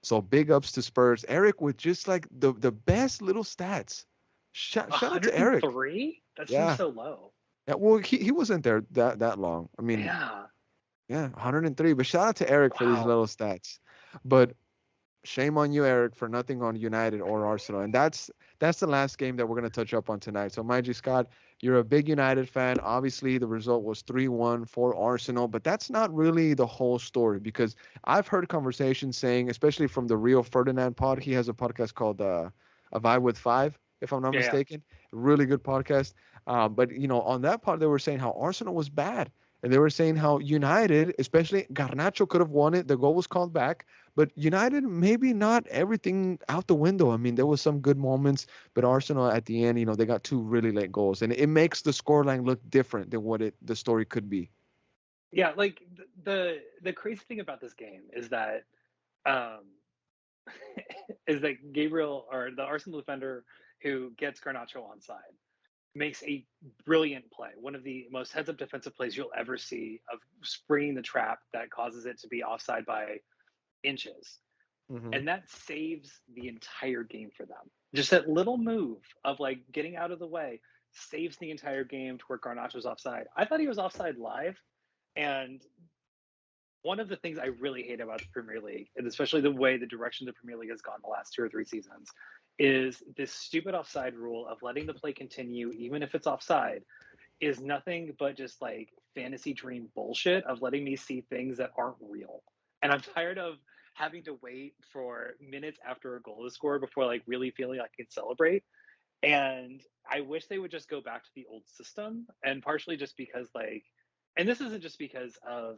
So big ups to Spurs. Eric with just like the best little stats. Shout out to Eric. 103? That seems Yeah. so low. Yeah, well, he wasn't there that long. I mean, Yeah. yeah, 103. But shout out to Eric for these Wow. little stats. But shame on you, Eric, for nothing on United or Arsenal. And that's the last game that we're gonna touch up on tonight. So, mind you, Scott, you're a big United fan. Obviously, the result was 3-1 for Arsenal, but that's not really the whole story because I've heard conversations saying, especially from the Rio Ferdinand pod, he has a podcast called A Vibe with Five, if I'm not Yeah. mistaken. Really good podcast. But on that pod, they were saying how Arsenal was bad. And they were saying how United, especially Garnacho, could have won it. The goal was called back. But United, maybe not everything out the window. I mean, there was some good moments, but Arsenal at the end, they got 2 really late goals, and it makes the scoreline look different than what the story could be. Yeah, like the crazy thing about this game um is that Gabriel or the Arsenal defender who gets Garnacho onside makes a brilliant play. One of the most heads up defensive plays you'll ever see of springing the trap that causes it to be offside by inches. Hmm. And that saves the entire game for them. Just that little move of like getting out of the way saves the entire game to where Garnacho's offside. I thought he was offside live. And one of the things I really hate about the Premier League, and especially the way the direction the Premier League has gone the last 2 or 3 seasons, is this stupid offside rule of letting the play continue even if it's offside is nothing but just like fantasy dream bullshit of letting me see things that aren't real. And I'm tired of having to wait for minutes after a goal is scored before like really feeling like I can celebrate. And I wish they would just go back to the old system, and partially just because like, and this isn't just because of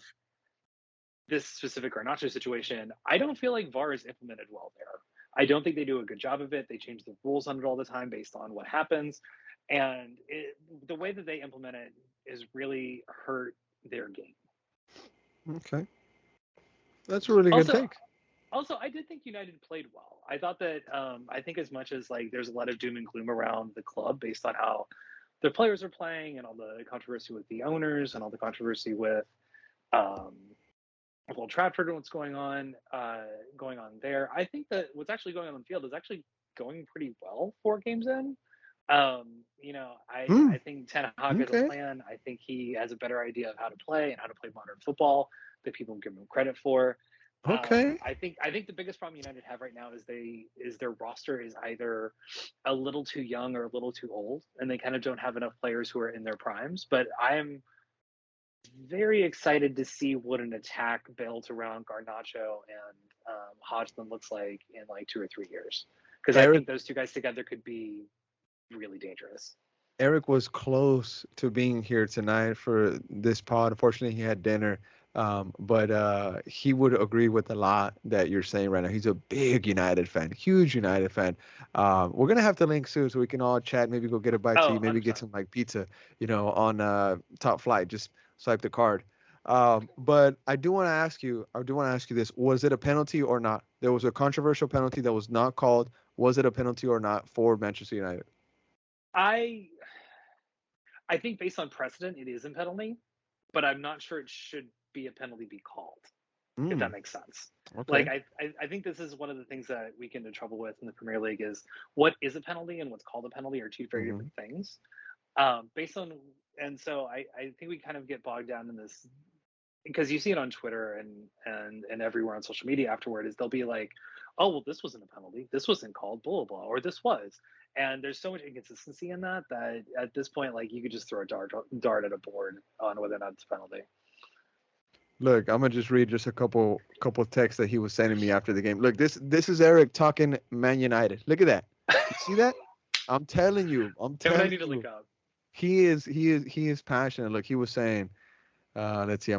this specific Garnacho situation. I don't feel like VAR is implemented well there. I don't think they do a good job of it. They change the rules on it all the time based on what happens, and the way that they implement it is really hurt their game. Okay, that's a really good Also, take. I did think United played well. I thought that I think as much as like there's a lot of doom and gloom around the club based on how their players are playing and all the controversy with the owners and all the controversy with um, Old Trafford and what's going on there. I think that what's actually going on the field is actually going pretty well 4 games in. Hmm. I think Ten Hag has a Okay. plan. I think he has a better idea of how to play and how to play modern football that people give him credit for. Okay. I think the biggest problem United have right now is their roster is either a little too young or a little too old, and they kind of don't have enough players who are in their primes. But I am very excited to see what an attack built around Garnacho and Hodgson looks like in like 2 or 3 years, because I Eric think those two guys together could be really dangerous. Eric was close to being here tonight for this pod. Unfortunately, he had dinner. But he would agree with a lot that you're saying right now. He's a big United fan, huge United fan. We're gonna have to link soon so we can all chat. Maybe go get a bite to Oh, eat. Maybe get 100%. some like pizza, on Top Flight. Just swipe the card. But I do want to ask you. I do want to ask you this: was it a penalty or not? There was a controversial penalty that was not called. Was it a penalty or not for Manchester United? I I think based on precedent, it is a penalty, but I'm not sure it should be a penalty be called, if that Mm, makes sense. Like okay. I think this is one of the things that we get into trouble with in the Premier League is what is a penalty and what's called a penalty are two very Hmm. different things. Based on and so I think we kind of get bogged down in this because you see it on Twitter and everywhere on social media afterward is they'll be like, oh well, this wasn't a penalty, this wasn't called, blah blah blah, or this was. And there's so much inconsistency in that that at this point, like you could just throw a dart at a board on whether or not it's a penalty. Look, I'm gonna just read just a couple texts that he was sending me after the game. Look, this is Eric talking Man United. Look at that. You see that? I'm telling you. I'm Him and I telling need to link you. up. He is passionate. Look, he was saying, let's see,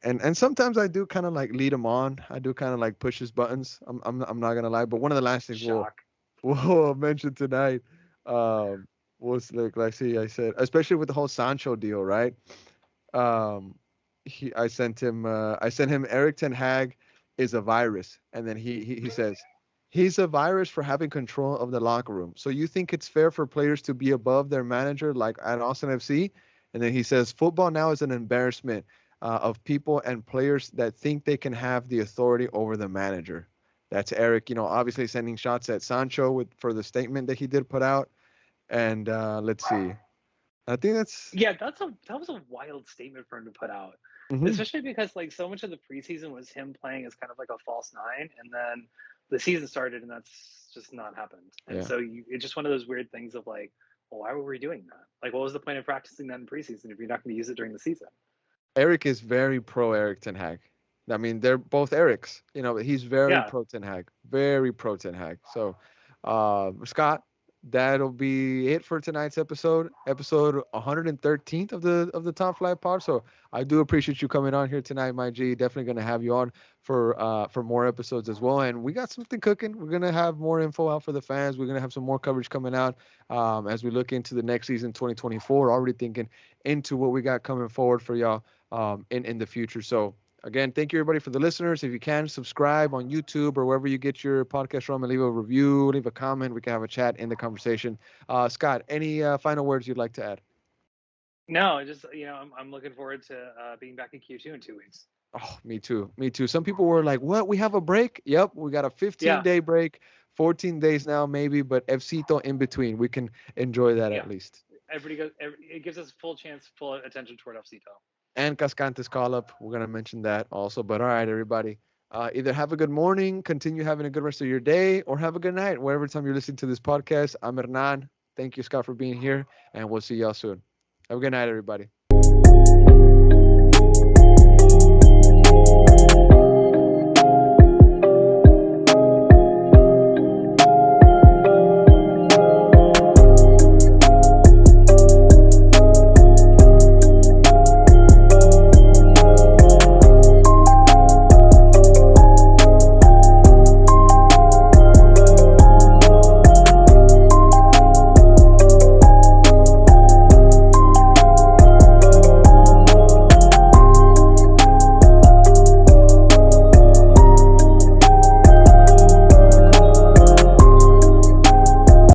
and sometimes I do kind of like lead him on. I do kind of like push his buttons. I'm not gonna lie, but one of the last things we'll Shock. we'll mention tonight um was like let's see, I said, especially with the whole Sancho deal, right? um I sent him Eric Ten Hag is a virus, and then he says he's a virus for having control of the locker room. So you think it's fair for players to be above their manager like at Austin FC? And then he says football now is an embarrassment of people and players that think they can have the authority over the manager. That's Eric, obviously sending shots at Sancho for the statement that he did put out. And let's see, I think that's. Yeah, that was a wild statement for him to put out, Mhm. especially because like so much of the preseason was him playing as kind of like a false nine, and then the season started, and that's just not happened. And Yeah. so it's just one of those weird things of like, well, why were we doing that? Like, what was the point of practicing that in preseason if you're not going to use it during the season? Eric is very pro Eric Ten Hag. I mean, they're both Erics, but he's very Yeah. pro Ten Hag, very pro Ten Hag. So, Scott, that'll be it for tonight's episode 113th of the Top Flight Pod. So I do appreciate you coming on here tonight, my G. Definitely gonna have you on for more episodes as well. And we got something cooking. We're gonna have more info out for the fans. We're gonna have some more coverage coming out as we look into the next season, 2024. Already thinking into what we got coming forward for y'all in the future. So again, thank you everybody for the listeners. If you can subscribe on YouTube or wherever you get your podcast from, and leave a review, leave a comment. We can have a chat in the conversation. Scott, any final words you'd like to add? No, just I'm looking forward to being back in Q2 in 2 weeks. Oh, me too. Me too. Some people were like, "What? We have a break?" Yep, we got a Yeah, 15-day break, 14 days now maybe, but FCito in between. We can enjoy that yeah. at least. It gives us full chance, full attention toward FCito. And Cascante's call up. We're gonna mention that also. But all right, everybody. Either have a good morning, continue having a good rest of your day, or have a good night, wherever time you're listening to this podcast. I'm Hernan. Thank you, Scott, for being here, and we'll see y'all soon. Have a good night, everybody.